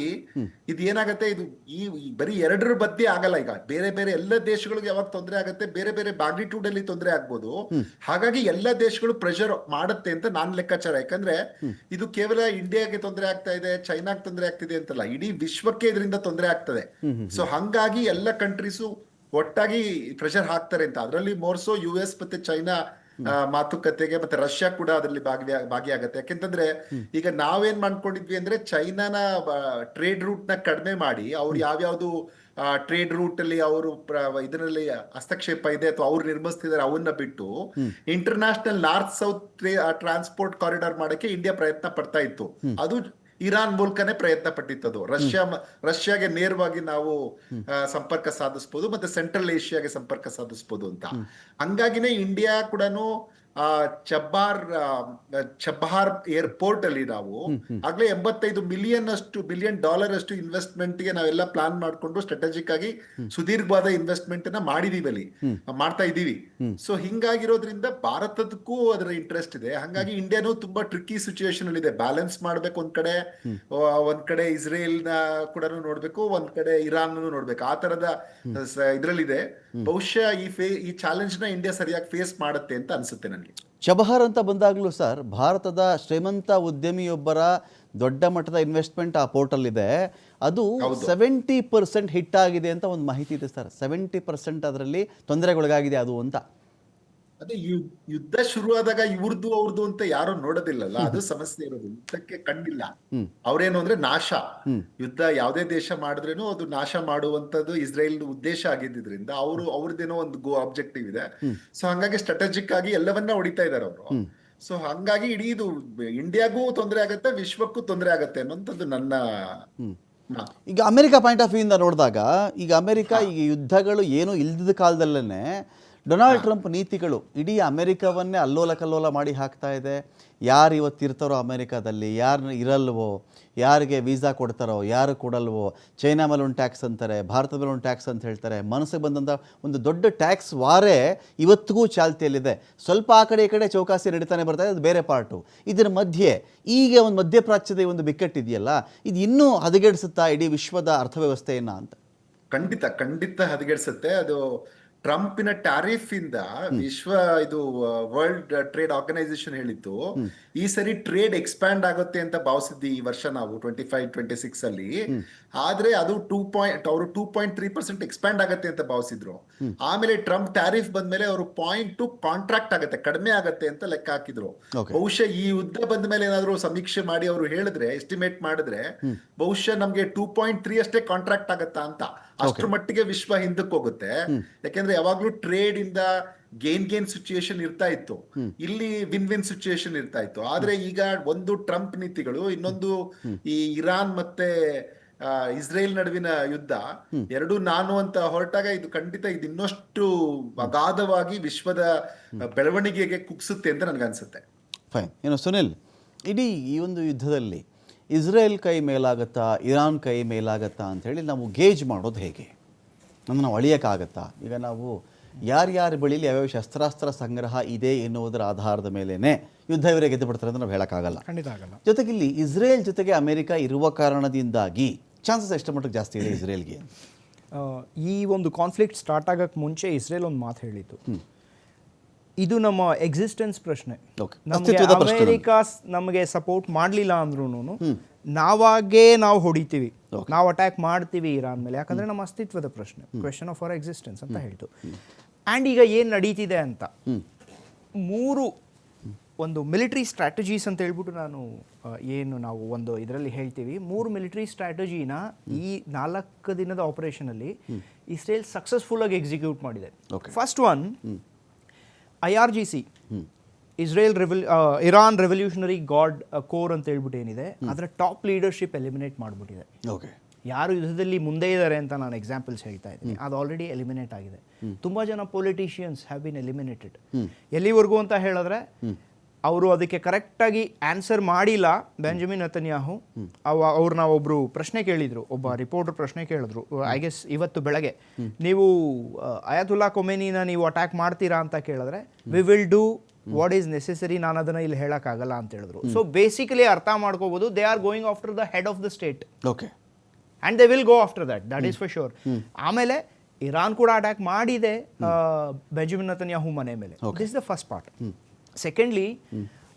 ಇದೇನಾಗತ್ತೆ, ಇದು ಈ ಬರೀ ಎರಡರ ಮಧ್ಯೆ ಆಗಲ್ಲ. ಈಗ ಬೇರೆ ಬೇರೆ ಎಲ್ಲ ದೇಶಗಳಿಗೆ ಯಾವಾಗ ತೊಂದರೆ ಆಗುತ್ತೆ, ಬೇರೆ ಬೇರೆ ಮ್ಯಾಗ್ನಿಟ್ಯೂಡ್ ಅಲ್ಲಿ ತೊಂದರೆ ಆಗ್ಬೋದು. ಹಾಗಾಗಿ ಎಲ್ಲ ದೇಶಗಳು ಪ್ರೆಷರ್ ಮಾಡುತ್ತೆ ಅಂತ ನಾನ್ ಲೆಕ್ಕಾಚಾರ. ಯಾಕಂದ್ರೆ ಇದು ಕೇವಲ ಇಂಡಿಯಾಗೆ ತೊಂದರೆ ಆಗ್ತಾ ಇದೆ, ಚೈನಾಗೆ ತೊಂದರೆ ಆಗ್ತಿದೆ ಅಂತಲ್ಲ, ಇಡೀ ವಿಶ್ವಕ್ಕೆ ಇದರಿಂದ ತೊಂದರೆ ಆಗ್ತದೆ. ಸೊ ಹಂಗಾಗಿ ಎಲ್ಲ ಕಂಟ್ರೀಸು ಒಟ್ಟಾಗಿ ಪ್ರೆಷರ್ ಹಾಕ್ತಾರೆ ಅಂತ. ಅದರಲ್ಲಿ ಮೋರ್ಸೋ US ಮತ್ತೆ ಚೈನಾ ಮಾತುಕತೆಗೆ, ಮತ್ತೆ ರಷ್ಯಾ ಕೂಡ ಅದರಲ್ಲಿ ಭಾಗಿಯಾಗತ್ತೆ. ಯಾಕೆಂತಂದ್ರೆ ಈಗ ನಾವೇನ್ ಮಾಡ್ಕೊಂಡಿದ್ವಿ ಅಂದ್ರೆ, ಚೈನಾನ ಟ್ರೇಡ್ ರೂಟ್ ನ ಕಡಿಮೆ ಮಾಡಿ ಅವ್ರು ಯಾವ್ಯಾವ್ದು ಟ್ರೇಡ್ ರೂಟ್ ಅಲ್ಲಿ ಅವರು ಇದರಲ್ಲಿ ಹಸ್ತಕ್ಷೇಪ ಇದೆ ಅಥವಾ ಅವ್ರು ನಿರ್ಮಿಸ್ತಿದ್ದಾರೆ ಅವನ್ನ ಬಿಟ್ಟು international north south transport corridor ಮಾಡಕ್ಕೆ ಇಂಡಿಯಾ ಪ್ರಯತ್ನ ಪಡ್ತಾ ಇತ್ತು. ಅದು ಇರಾನ್ ಮೂಲಕನೇ ಪ್ರಯತ್ನ ಪಟ್ಟಿತ್ತದು. ರಷ್ಯಾಗೆ ನೇರವಾಗಿ ನಾವು ಸಂಪರ್ಕ ಸಾಧಿಸಬಹುದು, ಮತ್ತೆ ಸೆಂಟ್ರಲ್ ಏಷ್ಯಾಗೆ ಸಂಪರ್ಕ ಸಾಧಿಸಬಹುದು ಅಂತ. ಹಂಗಾಗಿನೇ ಇಂಡಿಯಾ ಕೂಡ ಚಬಹಾರ್ ಏರ್ಪೋರ್ಟ್ ಅಲ್ಲಿ ನಾವು ಆಗ್ಲೇ $85 ಬಿಲಿಯನ್ ಅಷ್ಟು ಇನ್ವೆಸ್ಟ್ಮೆಂಟ್ ಗೆ ನಾವೆಲ್ಲ ಪ್ಲಾನ್ ಮಾಡ್ಕೊಂಡು ಸ್ಟ್ರಾಟಜಿಕ್ ಆಗಿ ಸುದೀರ್ಘವಾದ ಇನ್ವೆಸ್ಟ್ಮೆಂಟ್ ನ ಮಾಡ್ತಾ ಇದೀವಿ. ಸೊ ಹಿಂಗಾಗಿರೋದ್ರಿಂದ ಭಾರತದಕ್ಕೂ ಅದರ ಇಂಟ್ರೆಸ್ಟ್ ಇದೆ. ಹಂಗಾಗಿ ಇಂಡಿಯಾನು ತುಂಬಾ ಟ್ರಿಕ್ಕಿ ಸಿಚುಯೇಷನ್ ಅಲ್ಲಿ ಇದೆ. ಬ್ಯಾಲೆನ್ಸ್ ಮಾಡ್ಬೇಕು. ಒಂದ್ ಕಡೆ ಇಸ್ರೇಲ್ ನ ಕೂಡ ನೋಡ್ಬೇಕು, ಒಂದ್ ಕಡೆ ಇರಾನ್ ನೋಡ್ಬೇಕು. ಆ ತರದ ಇದ್ರಲ್ಲಿದೆ. ಬಹುಶಃ ಈ ಚಾಲೆಂಜ್ ನ ಇಂಡಿಯಾ ಸರಿಯಾಗಿ ಫೇಸ್ ಮಾಡುತ್ತೆ ಅಂತ ಅನ್ಸುತ್ತೆ ನನಗೆ. ಚಬಹಾರ್ ಅಂತ ಬಂದಾಗಲೂ ಸರ್, ಭಾರತದ ಶ್ರೀಮಂತ ಉದ್ಯಮಿಯೊಬ್ಬರ ದೊಡ್ಡ ಮಟ್ಟದ ಇನ್ವೆಸ್ಟ್ಮೆಂಟ್ ಆ ಪೋರ್ಟಲ್ಲಿದೆ. ಅದು 70% ಹಿಟ್ ಆಗಿದೆ ಅಂತ ಒಂದು ಮಾಹಿತಿ ಇದೆ ಸರ್. 70% ಅದರಲ್ಲಿ ತೊಂದರೆಗೊಳಗಾಗಿದೆ ಅದು ಅಂತ. ಅದೇ ಯುದ್ಧ ಶುರುವಾದಾಗ ಇವ್ರದ್ದು ಅವ್ರದ್ದು ಅಂತ ಯಾರು ನೋಡೋದಿಲ್ಲಲ್ಲ, ಅದು ಸಮಸ್ಯೆ ಇರೋದು. ಯುದ್ಧಕ್ಕೆ ಕಣ್ಣಿಲ್ಲ. ಅವ್ರೇನು ಅಂದ್ರೆ ನಾಶ, ಯುದ್ಧ ಯಾವುದೇ ದೇಶ ಮಾಡಿದ್ರೇನು ಅದು ನಾಶ ಮಾಡುವಂತದ್ದು ಇಸ್ರೇಲ್ ಉದ್ದೇಶ ಆಗಿದ್ದರಿಂದ ಅವ್ರದ್ದೇನೋ ಒಂದು ಆಬ್ಜೆಕ್ಟಿವ್ ಇದೆ. ಸೊ ಹಂಗಾಗಿ ಸ್ಟ್ರಾಟಜಿಕ್ ಆಗಿ ಎಲ್ಲವನ್ನ ಹೊಡಿತಾ ಇದಾರೆ ಅವರು. ಸೊ ಹಂಗಾಗಿ ಇಡೀ ಇದು ಇಂಡಿಯಾಗೂ ತೊಂದರೆ ಆಗತ್ತೆ, ವಿಶ್ವಕ್ಕೂ ತೊಂದರೆ ಆಗತ್ತೆ ಅನ್ನೋಂಥದ್ದು ನನ್ನ ಮಾತು. ಈಗ ಅಮೆರಿಕ ಪಾಯಿಂಟ್ ಆಫ್ ವ್ಯೂ ಇಂದ ನೋಡಿದಾಗ, ಈಗ ಅಮೆರಿಕ ಈಗ ಯುದ್ಧಗಳು ಏನೂ ಇಲ್ದಿದ್ದ ಕಾಲದಲ್ಲೇ ಡೊನಾಲ್ಡ್ ಟ್ರಂಪ್ ನೀತಿಗಳು ಇಡೀ ಅಮೆರಿಕವನ್ನೇ ಅಲ್ಲೋಲ ಕಲ್ಲೋಲ ಮಾಡಿ ಹಾಕ್ತಾ ಇದೆ. ಯಾರು ಇವತ್ತಿರ್ತಾರೋ ಅಮೆರಿಕಾದಲ್ಲಿ, ಯಾರು ಇರಲ್ವೋ, ಯಾರಿಗೆ ವೀಸಾ ಕೊಡ್ತಾರೋ, ಯಾರು ಕೊಡಲ್ವೋ, ಚೈನಾ ಮೇಲೆ ಒಂದು ಟ್ಯಾಕ್ಸ್ ಅಂತಾರೆ, ಭಾರತದ ಮೇಲೆ ಒಂದು ಟ್ಯಾಕ್ಸ್ ಅಂತ ಹೇಳ್ತಾರೆ. ಮನಸ್ಸಿಗೆ ಬಂದಂಥ ಒಂದು ದೊಡ್ಡ ಟ್ಯಾಕ್ಸ್ ವಾರೇ ಇವತ್ತಿಗೂ ಚಾಲ್ತಿಯಲ್ಲಿದೆ. ಸ್ವಲ್ಪ ಆ ಕಡೆ ಈ ಕಡೆ ಚೌಕಾಸಿ ನಡೀತಾನೆ ಬರ್ತಾ ಇದೆ, ಅದು ಬೇರೆ ಪಾರ್ಟು. ಇದರ ಮಧ್ಯೆ ಈಗ ಒಂದು ಮಧ್ಯಪ್ರಾಚ್ಯದ ಒಂದು ಬಿಕ್ಕಟ್ಟಿದೆಯಲ್ಲ, ಇದು ಇನ್ನೂ ಹದಗೆಡಿಸುತ್ತಾ ಇಡೀ ವಿಶ್ವದ ಅರ್ಥವ್ಯವಸ್ಥೆಯನ್ನ ಅಂತ? ಖಂಡಿತ ಹದಗೆಡಿಸುತ್ತೆ. ಅದು ಟ್ರಂಪಿನ ಟ್ಯಾರಿಫ್ ಇಂದ ವಿಶ್ವ ಇದು ವರ್ಲ್ಡ್ ಟ್ರೇಡ್ ಆರ್ಗನೈಸೇಷನ್ ಹೇಳಿತ್ತು, ಈ ಸರಿ ಟ್ರೇಡ್ ಎಕ್ಸ್ಪ್ಯಾಂಡ್ ಆಗುತ್ತೆ ಅಂತ ಭಾವಿಸಿದ್ವಿ ಈ ವರ್ಷ ನಾವು 25-26 ಅಲ್ಲಿ. ಆದ್ರೆ ಅದು 2.3% ಎಕ್ಸ್ಪ್ಯಾಂಡ್ ಆಗತ್ತೆ ಅಂತ ಭಾವಿಸಿದ್ರು. ಆಮೇಲೆ ಟ್ರಂಪ್ ಟ್ಯಾರಿಫ್ ಬಂದ್ಮೇಲೆ ಅವರು 0.2 ಕಾಂಟ್ರಾಕ್ಟ್ ಆಗತ್ತೆ, ಕಡಿಮೆ ಆಗತ್ತೆ ಅಂತ ಲೆಕ್ಕ ಹಾಕಿದ್ರು. ಬಹುಶಃ ಈ ಯುದ್ಧ ಬಂದ ಮೇಲೆ ಏನಾದ್ರು ಸಮೀಕ್ಷೆ ಮಾಡಿ ಅವರು ಹೇಳಿದ್ರೆ, ಎಸ್ಟಿಮೇಟ್ ಮಾಡಿದ್ರೆ ಬಹುಶಃ ನಮ್ಗೆ 2.3 ಅಷ್ಟೇ ಕಾಂಟ್ರಾಕ್ಟ್ ಆಗತ್ತಾ ಅಂತ. ಅಷ್ಟ್ರ ಮಟ್ಟಿಗೆ ವಿಶ್ವ ಹಿಂದಕ್ಕೆ ಹೋಗುತ್ತೆ. ಯಾಕೆಂದ್ರೆ ಯಾವಾಗ್ಲೂ ಟ್ರೇಡ್ ಇಂದ ಗೇನ್ ಸಿಚುಯೇಷನ್ ಇರ್ತಾ ಇತ್ತು, ಇಲ್ಲಿ ವಿನ್ ಸಿಚುಯೇಷನ್ ಇರ್ತಾ ಇತ್ತು. ಆದ್ರೆ ಈಗ ಒಂದು ಟ್ರಂಪ್ ನೀತಿಗಳು, ಇನ್ನೊಂದು ಈ ಇರಾನ್ ಮತ್ತೆ ಇಸ್ರೇಲ್ ನಡುವಿನ ಯುದ್ಧ, ಎರಡು ನಾನು ಅಂತ ಹೊರಟಾಗ ಇದು ಖಂಡಿತ ಇದು ಇನ್ನಷ್ಟು ಅಗಾಧವಾಗಿ ವಿಶ್ವದ ಬೆಳವಣಿಗೆಗೆ ಕುಗ್ಸುತ್ತೆ ಅಂತ ನನ್ಗನ್ಸುತ್ತೆ. ಫೈನ್. ಏನು ಸುನಿಲ್, ಇಡೀ ಈ ಒಂದು ಯುದ್ಧದಲ್ಲಿ ಇಸ್ರೇಲ್ ಕೈ ಮೇಲಾಗತ್ತಾ, ಇರಾನ್ ಕೈ ಮೇಲಾಗತ್ತಾ ಅಂಥೇಳಿ ನಾವು ಗೇಜ್ ಮಾಡೋದು ಹೇಗೆ? ಅಂದರೆ ನಾವು ಅಳಿಯೋಕ್ಕಾಗತ್ತಾ? ಈಗ ನಾವು ಯಾರ್ಯಾರ ಬಳಿಲಿ ಯಾವ್ಯಾವ ಶಸ್ತ್ರಾಸ್ತ್ರ ಸಂಗ್ರಹ ಇದೆ ಎನ್ನುವುದರ ಆಧಾರದ ಮೇಲೇ ಯುದ್ಧ ಇವರೇ ಗೆದ್ದು ಬಿಡ್ತಾರೆ ಅಂತ ನಾವು ಹೇಳೋಕ್ಕಾಗಲ್ಲ. ಖಂಡಿತ ಆಗಲ್ಲ. ಜೊತೆಗೆ ಇಲ್ಲಿ ಇಸ್ರೇಲ್ ಜೊತೆಗೆ ಅಮೆರಿಕ ಇರುವ ಕಾರಣದಿಂದಾಗಿ ಚಾನ್ಸಸ್ ಎಷ್ಟು ಮಟ್ಟಿಗೆ ಜಾಸ್ತಿ ಇದೆ ಇಸ್ರೇಲ್ಗೆ? ಈ ಒಂದು ಕಾನ್ಫ್ಲಿಕ್ಟ್ ಸ್ಟಾರ್ಟ್ ಆಗೋಕ್ಕೆ ಮುಂಚೆ ಇಸ್ರೇಲ್ ಒಂದು ಮಾತು ಹೇಳಿತ್ತು, ಇದು ನಮ್ಮ ಎಕ್ಸಿಸ್ಟೆನ್ಸ್ ಪ್ರಶ್ನೆ. ನಮಗೆ ಅಮೆರಿಕ ನಮಗೆ ಸಪೋರ್ಟ್ ಮಾಡಲಿಲ್ಲ ಅಂದ್ರೂ ನಾವು ಹೊಡಿತೀವಿ, ನಾವು ಅಟ್ಯಾಕ್ ಮಾಡ್ತೀವಿ ಇರಾನ್ ಮೇಲೆ, ಯಾಕಂದ್ರೆ ನಮ್ಮ ಅಸ್ತಿತ್ವದ ಪ್ರಶ್ನೆ, ಕ್ವೆಶ್ಚನ್ ಆಫ್ ಅವರ್ ಎಕ್ಸಿಸ್ಟೆನ್ಸ್ ಅಂತ ಹೇಳ್ತು. ಆ್ಯಂಡ್ ಈಗ ಏನು ನಡೀತಿದೆ ಅಂತ 3 ಒಂದು ಮಿಲಿಟರಿ ಸ್ಟ್ರಾಟಜೀಸ್ ಅಂತ ಹೇಳ್ಬಿಟ್ಟು ನಾವು ಒಂದು ಇದರಲ್ಲಿ ಹೇಳ್ತೀವಿ. 3 ಮಿಲಿಟರಿ ಸ್ಟ್ರಾಟಜಿನ ಈ 4 ದಿನದ ಆಪರೇಷನಲ್ಲಿ ಇಸ್ರೇಲ್ ಸಕ್ಸಸ್ಫುಲ್ ಆಗಿ ಎಕ್ಸಿಕ್ಯೂಟ್ ಮಾಡಿದೆ. First one IRGC, Iran revolutionary guard corps ಅಂತ ಹೇಳ್ಬಿಟ್ಟು ಏನಿದೆ, ಅದರ ಟಾಪ್ ಲೀಡರ್ಶಿಪ್ ಎಲಿಮಿನೇಟ್ ಮಾಡಿಬಿಟ್ಟಿದೆ. ಯಾರು ಯುದ್ಧದಲ್ಲಿ ಮುಂದೆ ಇದ್ದಾರೆ ಅಂತ ನಾನು ಎಕ್ಸಾಂಪಲ್ಸ್ ಹೇಳ್ತಾ ಇದ್ದೀನಿ, ಅದು ಆಲ್ರೆಡಿ ಎಲಿಮಿನೇಟ್ ಆಗಿದೆ. ತುಂಬಾ ಜನ ಪೊಲಿಟಿಷಿಯನ್ಸ್ ಹ್ಯಾವ್ ಬಿನ್ ಎಲಿಮಿನೇಟೆಡ್. ಎಲ್ಲಿವರೆಗೂ ಅಂತ ಹೇಳಿದ್ರೆ, ಅವರು ಅದಕ್ಕೆ ಕರೆಕ್ಟಾಗಿ ಆನ್ಸರ್ ಮಾಡಿಲ್ಲ. ಬೆಂಜಮಿನ್ ನೆತನ್ಯಾಹು ಅವ್ರನ್ನ ಒಬ್ರು ಪ್ರಶ್ನೆ ಕೇಳಿದ್ರು, ಒಬ್ಬ ರಿಪೋರ್ಟರ್ ಪ್ರಶ್ನೆ ಕೇಳಿದ್ರು, ಐ ಗೆಸ್ ಇವತ್ತು ಬೆಳಗ್ಗೆ, ನೀವು ಅಯತುಲ್ಲಾ ಖೊಮೇನಿನ ನೀವು ಅಟ್ಯಾಕ್ ಮಾಡ್ತೀರಾ ಅಂತ ಕೇಳಿದ್ರೆ, we will do what is necessary, ನಾನು ಅದನ್ನ ಇಲ್ಲಿ ಹೇಳಕ್ಕಾಗಲ್ಲ ಅಂತ ಹೇಳಿದ್ರು. ಸೊ ಬೇಸಿಕಲಿ ಅರ್ಥ ಮಾಡ್ಕೋಬಹುದು, they are going after the head of the state, and they will go after that is for sure. ಆಮೇಲೆ ಇರಾನ್ ಕೂಡ ಅಟ್ಯಾಕ್ ಮಾಡಿದೆ ಬೆಂಜಮಿನ್ ನೆತನ್ಯಾಹು ಮನೆ ಮೇಲೆ. This is the first part. Secondly,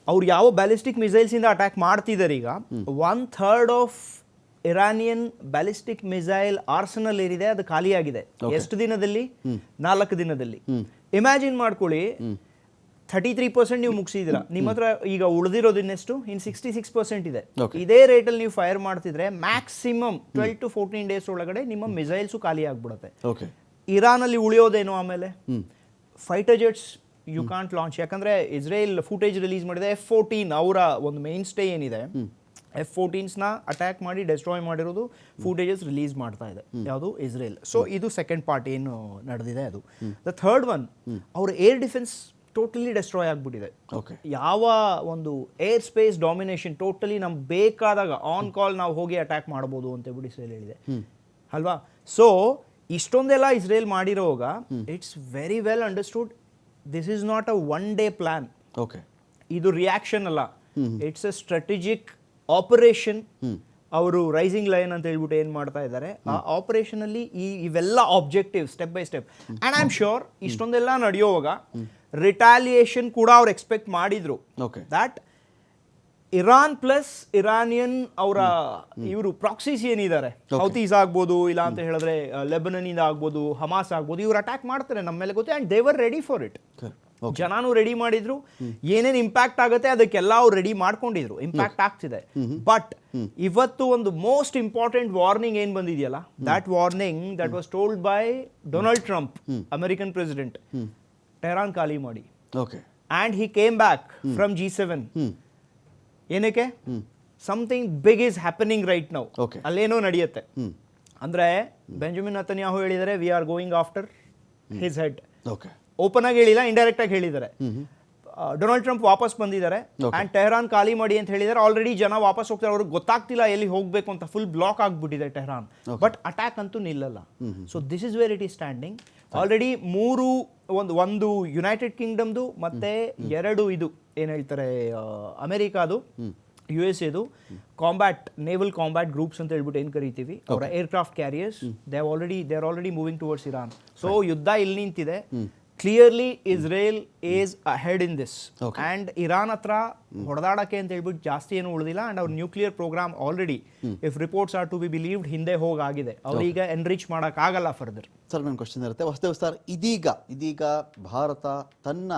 ಅವ್ರು ಯಾವ ಬ್ಯಾಲಿಸ್ಟಿಕ್ ಮಿಸೈಲ್ಸ್ ಇಂದ ಅಟ್ಯಾಕ್ ಮಾಡ್ತಿದ್ದಾರೆ, ಈಗ 1/3 ಆಫ್ ಇರಾನಿಯನ್ ಬ್ಯಾಲಿಸ್ಟಿಕ್ ಮಿಸೈಲ್ ಆರ್ಸನಲ್ ಏನಿದೆ ಅದು ಖಾಲಿಯಾಗಿದೆ. ಎಷ್ಟು ದಿನದಲ್ಲಿ? 4 ದಿನದಲ್ಲಿ. ಇಮ್ಯಾಜಿನ್ ಮಾಡ್ಕೊಳ್ಳಿ, 33% ನೀವು ಮುಗಿಸಿದಿರ, ನಿಮ್ಮ ಹತ್ರ ಈಗ ಉಳಿದಿರೋದಿನ್ನೆಷ್ಟು? ಇನ್ 66% ಇದೆ. ಇದೇ ರೇಟಲ್ಲಿ ನೀವು ಫೈರ್ ಮಾಡ್ತಿದ್ರೆ ಮ್ಯಾಕ್ಸಿಮಮ್ 12 to 14 ಡೇಸ್ ಒಳಗಡೆ ನಿಮ್ಮ ಮಿಸೈಲ್ಸು ಖಾಲಿ ಆಗ್ಬಿಡುತ್ತೆ. ಇರಾನ್ ಅಲ್ಲಿ ಉಳಿಯೋದೇನು? ಆಮೇಲೆ fighter jets you can't launch, ಯಾಕಂದ್ರೆ ಇಸ್ರೇಲ್ ಫುಟೇಜ್ ರಿಲೀಸ್ ಮಾಡಿದೆ. F-14 ಅವರ ಒಂದು ಮೇನ್ ಸ್ಟೇ ಏನಿದೆ, F-14ನ ಅಟ್ಯಾಕ್ ಮಾಡಿ ಡೆಸ್ಟ್ರಾಯ್ ಮಾಡಿರೋದು ಫುಟೇಜಸ್ ರಿಲೀಸ್ ಮಾಡ್ತಾ ಇದೆ, ಯಾವುದು? ಇಸ್ರೇಲ್. ಸೊ ಇದು ಸೆಕೆಂಡ್ ಪಾರ್ಟ್ ಏನು ನಡೆದಿದೆ ಅದು. ದ ಥರ್ಡ್ ಒನ್, ಅವ್ರ ಏರ್ ಡಿಫೆನ್ಸ್ ಟೋಟಲಿ ಡೆಸ್ಟ್ರಾಯ್ ಆಗಿಬಿಟ್ಟಿದೆ. ಯಾವ ಒಂದು ಏರ್ ಸ್ಪೇಸ್ ಡಾಮಿನೇಷನ್ ಟೋಟಲಿ ನಮ್ಗೆ ಬೇಕಾದಾಗ ಆನ್ ಕಾಲ್ ನಾವು ಹೋಗಿ ಅಟ್ಯಾಕ್ ಮಾಡ್ಬೋದು ಅಂತ ಹೇಳ್ಬಿಟ್ಟು ಇಸ್ರೇಲ್ ಹೇಳಿದೆ ಅಲ್ವಾ. ಸೊ ಇಷ್ಟೊಂದೆಲ್ಲ ಇಸ್ರೇಲ್ ಮಾಡಿರೋವಾಗ it's very well understood, this is not a one day plan. ಇದು ರಿಯಾಕ್ಷನ್ ಅಲ್ಲ, ಇಟ್ಸ್ ಅ ಸ್ಟ್ರಾಟಜಿಕ್ ಆಪರೇಷನ್. ಅವರು ರೈಸಿಂಗ್ ಲೈನ್ ಅಂತ ಹೇಳ್ಬಿಟ್ಟು ಏನು ಮಾಡ್ತಾ ಇದ್ದಾರೆ, ಆ ಆಪರೇಷನ್ ಅಲ್ಲಿ ಇವೆಲ್ಲ objective step by step. And I am sure ಇಷ್ಟೊಂದೆಲ್ಲ ನಡೆಯುವಾಗ ರಿಟಾಲಿಯೇಷನ್ ಕೂಡ ಅವ್ರು ಎಕ್ಸ್ಪೆಕ್ಟ್ ಮಾಡಿದ್ರು. ದಟ್ ಇರಾನ್ ಪ್ಲಸ್ ಇರಾನಿಯನ್ ಅವರ ಇವರು ಪ್ರಾಕ್ಸಿಸ್ ಏನಿದ್ದಾರೆ, ಹೌತೀಸ್ ಆಗ್ಬೋದು, ಇಲ್ಲ ಅಂತ ಹೇಳಿದ್ರೆ ಲೆಬನನ್ ಇಂದ ಆಗ್ಬೋದು, ಹಮಾಸ್ ಆಗ್ಬೋದು, ಇವ್ರು ಅಟ್ಯಾಕ್ ಮಾಡ್ತಾರೆ ನಮ್ಮ ಮೇಲೆ ಗೊತ್ತು, and they were ready for it. ಜನನು ರೆಡಿ ಮಾಡಿದ್ರು, ಏನೇನ್ ಇಂಪ್ಯಾಕ್ಟ್ ಆಗುತ್ತೆ ಅದಕ್ಕೆಲ್ಲ ಅವ್ರು ರೆಡಿ ಮಾಡ್ಕೊಂಡಿದ್ರು, ಇಂಪ್ಯಾಕ್ಟ್ ಆಗ್ತಿದೆ. ಬಟ್ ಇವತ್ತು ಒಂದು ಮೋಸ್ಟ್ ಇಂಪಾರ್ಟೆಂಟ್ ವಾರ್ನಿಂಗ್ ಏನ್ ಬಂದಿದೆಯಲ್ಲ, that warning that was told by Donald Trump, American president, Tehran ಖಾಲಿ ಮಾಡಿ. Okay. And he came back from G7. ಏನಕ್ಕೆ? Something big is happening right now. Okay. ಅಲ್ಲೇನೋ ನಡೆಯುತ್ತೆ. ಅಂದ್ರೆ ಬೆಂಜಮಿನ್ ನೆತನ್ಯಾಹು ಹೇಳಿದರೆ we are going after his head. Okay. Open ಆಗಿ ಹೇಳಿಲ್ಲ, indirect ಆಗಿ ಹೇಳಿದ್ದಾರೆ. ಡೊನಾಲ್ಡ್ ಟ್ರಂಪ್ ವಾಪಸ್ ಬಂದಿದ್ದಾರೆ ಅಂಡ್ ಟೆಹರಾನ್ ಖಾಲಿ ಮಾಡಿ ಅಂತ ಹೇಳಿದ್ದಾರೆ. ಆಲ್ರೆಡಿ ಜನ ವಾಪಸ್ ಹೋಗ್ತಾರೆ, ಅವ್ರಿಗೆ ಗೊತ್ತಾಗ್ತಿಲ್ಲ ಎಲ್ಲಿ ಹೋಗ್ಬೇಕು ಅಂತ, ಫುಲ್ ಬ್ಲಾಕ್ ಆಗ್ಬಿಟ್ಟಿದೆ ಟೆಹರಾನ್. ಬಟ್ ಅಟ್ಯಾಕ್ ಅಂತೂ ನಿಲ್ಲಲ್ಲ. So this is where it is standing. Already ಒಂದು ಯುನೈಟೆಡ್ ಕಿಂಗ್ಡಮ್ದು ಮತ್ತೆ 2 ಇದು ಏನ್ ಹೇಳ್ತಾರೆ ಅಮೆರಿಕಾದು, USA ನೇವಲ್ ಕಾಂಬ್ಯಾಟ್ ಗ್ರೂಪ್ಸ್ ಅಂತ ಹೇಳ್ಬಿಟ್ಟು ಏನ್ ಕರಿತೀವಿ, ಅವರ aircraft carriers, they are already moving towards Iran. So ಯುದ್ಧ ಇಲ್ಲಿ ನಿಂತಿದೆ. Clearly Israel is ahead in this. And Iran ಹತ್ರ ಹೊಡೆದಾಡಕ್ಕೆ ಅಂತ ಹೇಳ್ಬಿಟ್ಟು ಜಾಸ್ತಿ ಏನು ಉಳಿದಿಲ್ಲ. ಅಂಡ್ ಅವ್ರ nuclear program already, if reports are to be believed, ಹಿಂದೆ ಹೋಗಾಗಿದೆ. ಅವ್ರೀಗ ಎನ್ರಿಚ್ ಮಾಡೋಕ್ಕಾಗಲ್ಲ ಫರ್ದರ್. ಸರ್, ನನ್ನ ಕ್ವಶನ್ ಇರುತ್ತೆ ವಾಸುದೇವ್ ಸರ್, ಇದೀಗ ಭಾರತ ತನ್ನ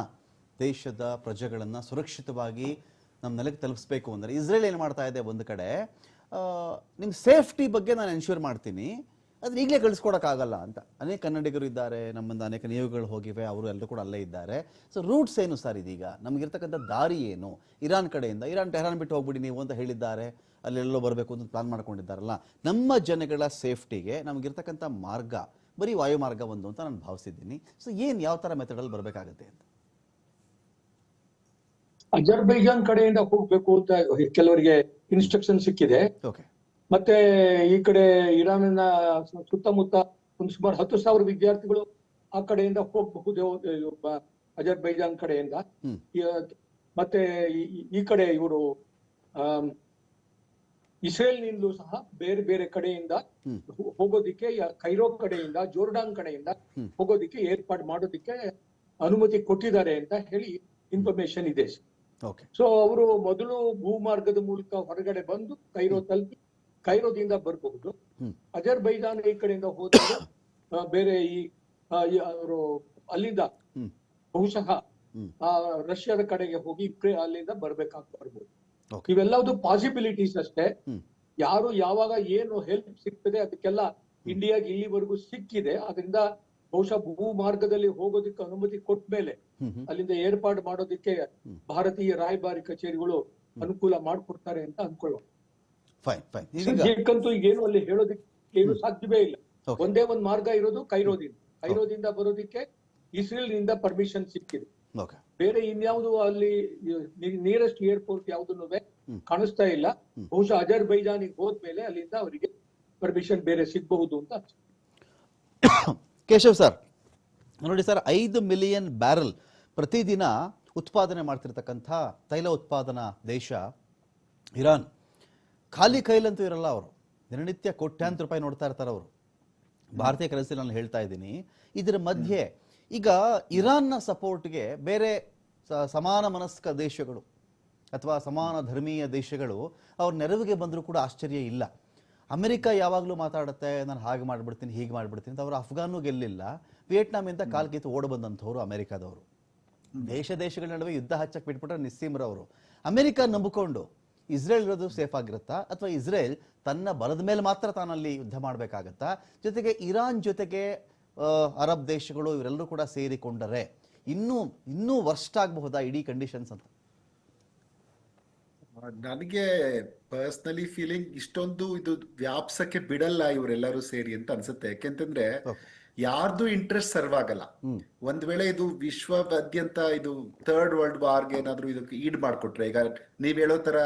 ದೇಶದ ಪ್ರಜೆಗಳನ್ನು ಸುರಕ್ಷಿತವಾಗಿ ನಮ್ಮ ನೆಲಕ್ಕೆ ತಲುಪಿಸ್ಬೇಕು ಅಂದರೆ ಇಸ್ರೇಲ್ ಏನು ಮಾಡ್ತಾ ಇದೆ, ಒಂದು ಕಡೆ ನಿಮ್ಮ ಸೇಫ್ಟಿ ಬಗ್ಗೆ ನಾನು ಎನ್ಶೂರ್ ಮಾಡ್ತೀನಿ, ಅದನ್ನ ಈಗಲೇ ಕಳಿಸ್ಕೊಡೋಕ್ಕಾಗಲ್ಲ ಅಂತ. ಅನೇಕ ಕನ್ನಡಿಗರು ಇದ್ದಾರೆ, ನಮ್ಮಿಂದ ಅನೇಕ ನಿಯೋಗಗಳು ಹೋಗಿವೆ, ಅವರು ಎಲ್ಲರೂ ಕೂಡ ಅಲ್ಲೇ ಇದ್ದಾರೆ. ಸೊ ರೂಟ್ಸ್ ಏನು ಸರ್ ಇದೀಗ, ನಮಗಿರ್ತಕ್ಕಂಥ ದಾರಿ ಏನು? ಇರಾನ್ ಕಡೆಯಿಂದ, ಇರಾನ್ ಟೆಹರಾನ್ ಬಿಟ್ಟು ಹೋಗ್ಬಿಡಿ ನೀವು ಅಂತ ಹೇಳಿದ್ದಾರೆ, ಅಲ್ಲೆಲ್ಲೋ ಬರಬೇಕು ಅಂತ ಪ್ಲಾನ್ ಮಾಡ್ಕೊಂಡಿದ್ದಾರಲ್ಲ. ನಮ್ಮ ಜನಗಳ ಸೇಫ್ಟಿಗೆ ನಮಗಿರ್ತಕ್ಕಂಥ ಮಾರ್ಗ ಬರೀ ವಾಯು ಮಾರ್ಗ ಒಂದು ಅಂತ ನಾನು ಭಾವಿಸಿದ್ದೀನಿ. ಸೊ ಯಾವ ಥರ ಮೆಥಡಲ್ಲಿ ಬರಬೇಕಾಗತ್ತೆ ಅಂತ? ಅಜರ್ಬೈಜಾನ್ ಕಡೆಯಿಂದ ಹೋಗ್ಬೇಕು ಅಂತ ಕೆಲವರಿಗೆ ಇನ್ಸ್ಟ್ರಕ್ಷನ್ ಸಿಕ್ಕಿದೆ. ಓಕೆ. ಮತ್ತೆ ಈ ಕಡೆ ಇರಾನಿನ ಸುತ್ತಮುತ್ತ ಒಂದು ಸುಮಾರು 10,000 ವಿದ್ಯಾರ್ಥಿಗಳು ಆ ಕಡೆಯಿಂದ ಹೋಗಬಹುದು, ಅಜರ್ಬೈಜಾನ್ ಕಡೆಯಿಂದ. ಮತ್ತೆ ಈ ಕಡೆ ಇವರು ಇಸ್ರೇಲ್ನಿಂದಲೂ ಸಹ ಬೇರೆ ಬೇರೆ ಕಡೆಯಿಂದ ಹೋಗೋದಿಕ್ಕೆ, ಕೈರೋ ಕಡೆಯಿಂದ, ಜೋರ್ಡಾನ್ ಕಡೆಯಿಂದ ಹೋಗೋದಿಕ್ಕೆ ಏರ್ಪಾಡು ಮಾಡೋದಿಕ್ಕೆ ಅನುಮತಿ ಕೊಟ್ಟಿದ್ದಾರೆ ಅಂತ ಹೇಳಿ ಇನ್ಫಾರ್ಮೇಶನ್ ಇದೆ. ಸೊ ಅವರು ಮೊದಲು ಭೂಮಾರ್ಗದ ಮೂಲಕ ಹೊರಗಡೆ ಬಂದು ಕೈರೋ ತಲುಪಿ ಕೈರೋದಿಂದ ಬರಬಹುದು. ಅಜರ್ಬೈಜಾನ್ ಈ ಕಡೆಯಿಂದ ಹೋದಾಗ ಬೇರೆ ಅವರು ಅಲ್ಲಿಂದ ಬಹುಶಃ ರಷ್ಯಾದ ಕಡೆಗೆ ಹೋಗಿ ಅಲ್ಲಿಂದ ಬರ್ಬೋದು. ಇವೆಲ್ಲವುದು ಪಾಸಿಬಿಲಿಟೀಸ್ ಅಷ್ಟೇ. ಯಾರು ಯಾವಾಗ ಏನು ಹೆಲ್ಪ್ ಸಿಗ್ತದೆ ಅದಕ್ಕೆಲ್ಲ ಇಂಡಿಯಾಗೆ ಇಲ್ಲಿವರೆಗೂ ಸಿಕ್ಕಿದೆ. ಅದರಿಂದ ಬಹುಶಃ ಭೂ ಮಾರ್ಗದಲ್ಲಿ ಹೋಗೋದಕ್ಕೆ ಅನುಮತಿ ಕೊಟ್ಟ ಮೇಲೆ ಅಲ್ಲಿಂದ ಏರ್ಪಾಡು ಮಾಡೋದಕ್ಕೆ ಭಾರತೀಯ ರಾಯಭಾರಿ ಕಚೇರಿಗಳು ಅನುಕೂಲ ಮಾಡ್ಕೊಡ್ತಾರೆ ಅಂತ ಅನ್ಕೊಳ್ಳೋಣ. ಸದ್ಯಕ್ಕಂತೂ ಈಗೇನು ಅಲ್ಲಿ ಹೇಳೋದಕ್ಕೆ ಏನು ಸಾಧ್ಯವೇ ಇಲ್ಲ. ಒಂದೇ ಒಂದು ಮಾರ್ಗ ಇರೋದು ಕೈರೋದಿಂದ ಬರೋದಿಕ್ಕೆ ಇಸ್ರೇಲ್ ನಿಂದ ಪರ್ಮಿಷನ್ ಸಿಕ್ಕಿದೆ. ಬೇರೆ ಇನ್ಯಾವುದು ಅಲ್ಲಿ ನಿಯರೆಸ್ಟ್ ಏರ್ಪೋರ್ಟ್ ಯಾವುದನ್ನು ಕಾಣಿಸ್ತಾ ಇಲ್ಲ. ಬಹುಶಃ ಅಜರ್ಬೈಜಾನಿಗೆ ಹೋದ್ಮೇಲೆ ಅಲ್ಲಿಂದ ಅವರಿಗೆ ಪರ್ಮಿಷನ್ ಬೇರೆ ಸಿಗಬಹುದು ಅಂತ ಅನ್ಸುತ್ತೆ. ಕೇಶವ್ ಸರ್, ನೋಡಿ ಸರ್, 5 ಮಿಲಿಯನ್ ಬ್ಯಾರಲ್ ಪ್ರತಿದಿನ ಉತ್ಪಾದನೆ ಮಾಡ್ತಿರ್ತಕ್ಕಂಥ ತೈಲ ಉತ್ಪಾದನಾ ದೇಶ ಇರಾನ್. ಖಾಲಿ ಕೈಲಂತೂ ಇರಲ್ಲ ಅವರು, ದಿನನಿತ್ಯ ಕೋಟ್ಯಾಂತರ ರೂಪಾಯಿ ನೋಡ್ತಾ ಇರ್ತಾರೆ ಅವರು. ಭಾರತೀಯ ಕರೆನ್ಸಿ ನಾನು ಹೇಳ್ತಾ ಇದ್ದೀನಿ. ಇದರ ಮಧ್ಯೆ ಈಗ ಇರಾನ್ನ ಸಪೋರ್ಟ್ಗೆ ಬೇರೆ ಸಮಾನ ಮನಸ್ಕ ದೇಶಗಳು ಅಥವಾ ಸಮಾನ ಧರ್ಮೀಯ ದೇಶಗಳು ಅವ್ರ ನೆರವಿಗೆ ಬಂದರೂ ಕೂಡ ಆಶ್ಚರ್ಯ ಇಲ್ಲ. ಅಮೆರಿಕ ಯಾವಾಗಲೂ ಮಾತಾಡುತ್ತೆ, ನಾನು ಹಾಗೆ ಮಾಡಿಬಿಡ್ತೀನಿ, ಹೀಗೆ ಮಾಡಿಬಿಡ್ತೀನಿ ಅಂತ. ಅವರು ಅಫ್ಘಾನು ಗೆಲ್ಲಿಲ್ಲ, ವಿಯೆಟ್ನಾಮಿಂದ ಕಾಲ್ ಕಿತ್ತು ಓಡಿ ಬಂದಂಥವ್ರು ಅಮೆರಿಕಾದವರು. ದೇಶಗಳ ನಡುವೆ ಯುದ್ಧ ಹಚ್ಚಕ್ಕೆ ಬಿಟ್ಬಿಟ್ರೆ ನಿಸ್ಸೀಮರವರು. ಅಮೆರಿಕ ನಂಬಿಕೊಂಡು ಇಸ್ರೇಲ್ ಇರೋದು ಸೇಫ್ ಆಗಿರುತ್ತಾ, ಅಥವಾ ಇಸ್ರೇಲ್ ತನ್ನ ಬಲದ ಮೇಲೆ ಮಾತ್ರ ತಾನಲ್ಲಿ ಯುದ್ಧ ಮಾಡಬೇಕಾಗತ್ತಾ? ಜೊತೆಗೆ ಇರಾನ್ ಜೊತೆಗೆ ಅರಬ್ ದೇಶಗಳು ಇವರೆಲ್ಲರೂ ಕೂಡ ಸೇರಿಕೊಂಡರೆ ಇನ್ನೂ ವರ್ಸ್ಟ್ ಆಗಬಹುದಾ ಇಡೀ ಕಂಡೀಷನ್ಸ್ ಅಂತ? ನನಗೆ ಪರ್ಸನಲಿ ಫೀಲಿಂಗ್ ಇಷ್ಟೊಂದು ಇದು ವ್ಯಾಪ್ಸಕ್ಕೆ ಬಿಡಲ್ಲ ಇವರೆಲ್ಲರೂ ಸೇರಿ ಅಂತ ಅನ್ಸುತ್ತೆ. ಯಾಕೆಂತಂದ್ರೆ ಯಾರ್ದು ಇಂಟ್ರೆಸ್ಟ್ ಸರ್ವ್ ಆಗಲ್ಲ. ಒಂದ್ ವೇಳೆ ಇದು ವಿಶ್ವದಾದ್ಯಂತ ಇದು ಥರ್ಡ್ ವರ್ಲ್ಡ್ ವಾರ್ಗೆ ಏನಾದ್ರು ಇದಕ್ಕೆ ಈಡ್ ಮಾಡ್ಕೊಟ್ರೆ, ಈಗ ನೀವ್ ಹೇಳೋ ತರ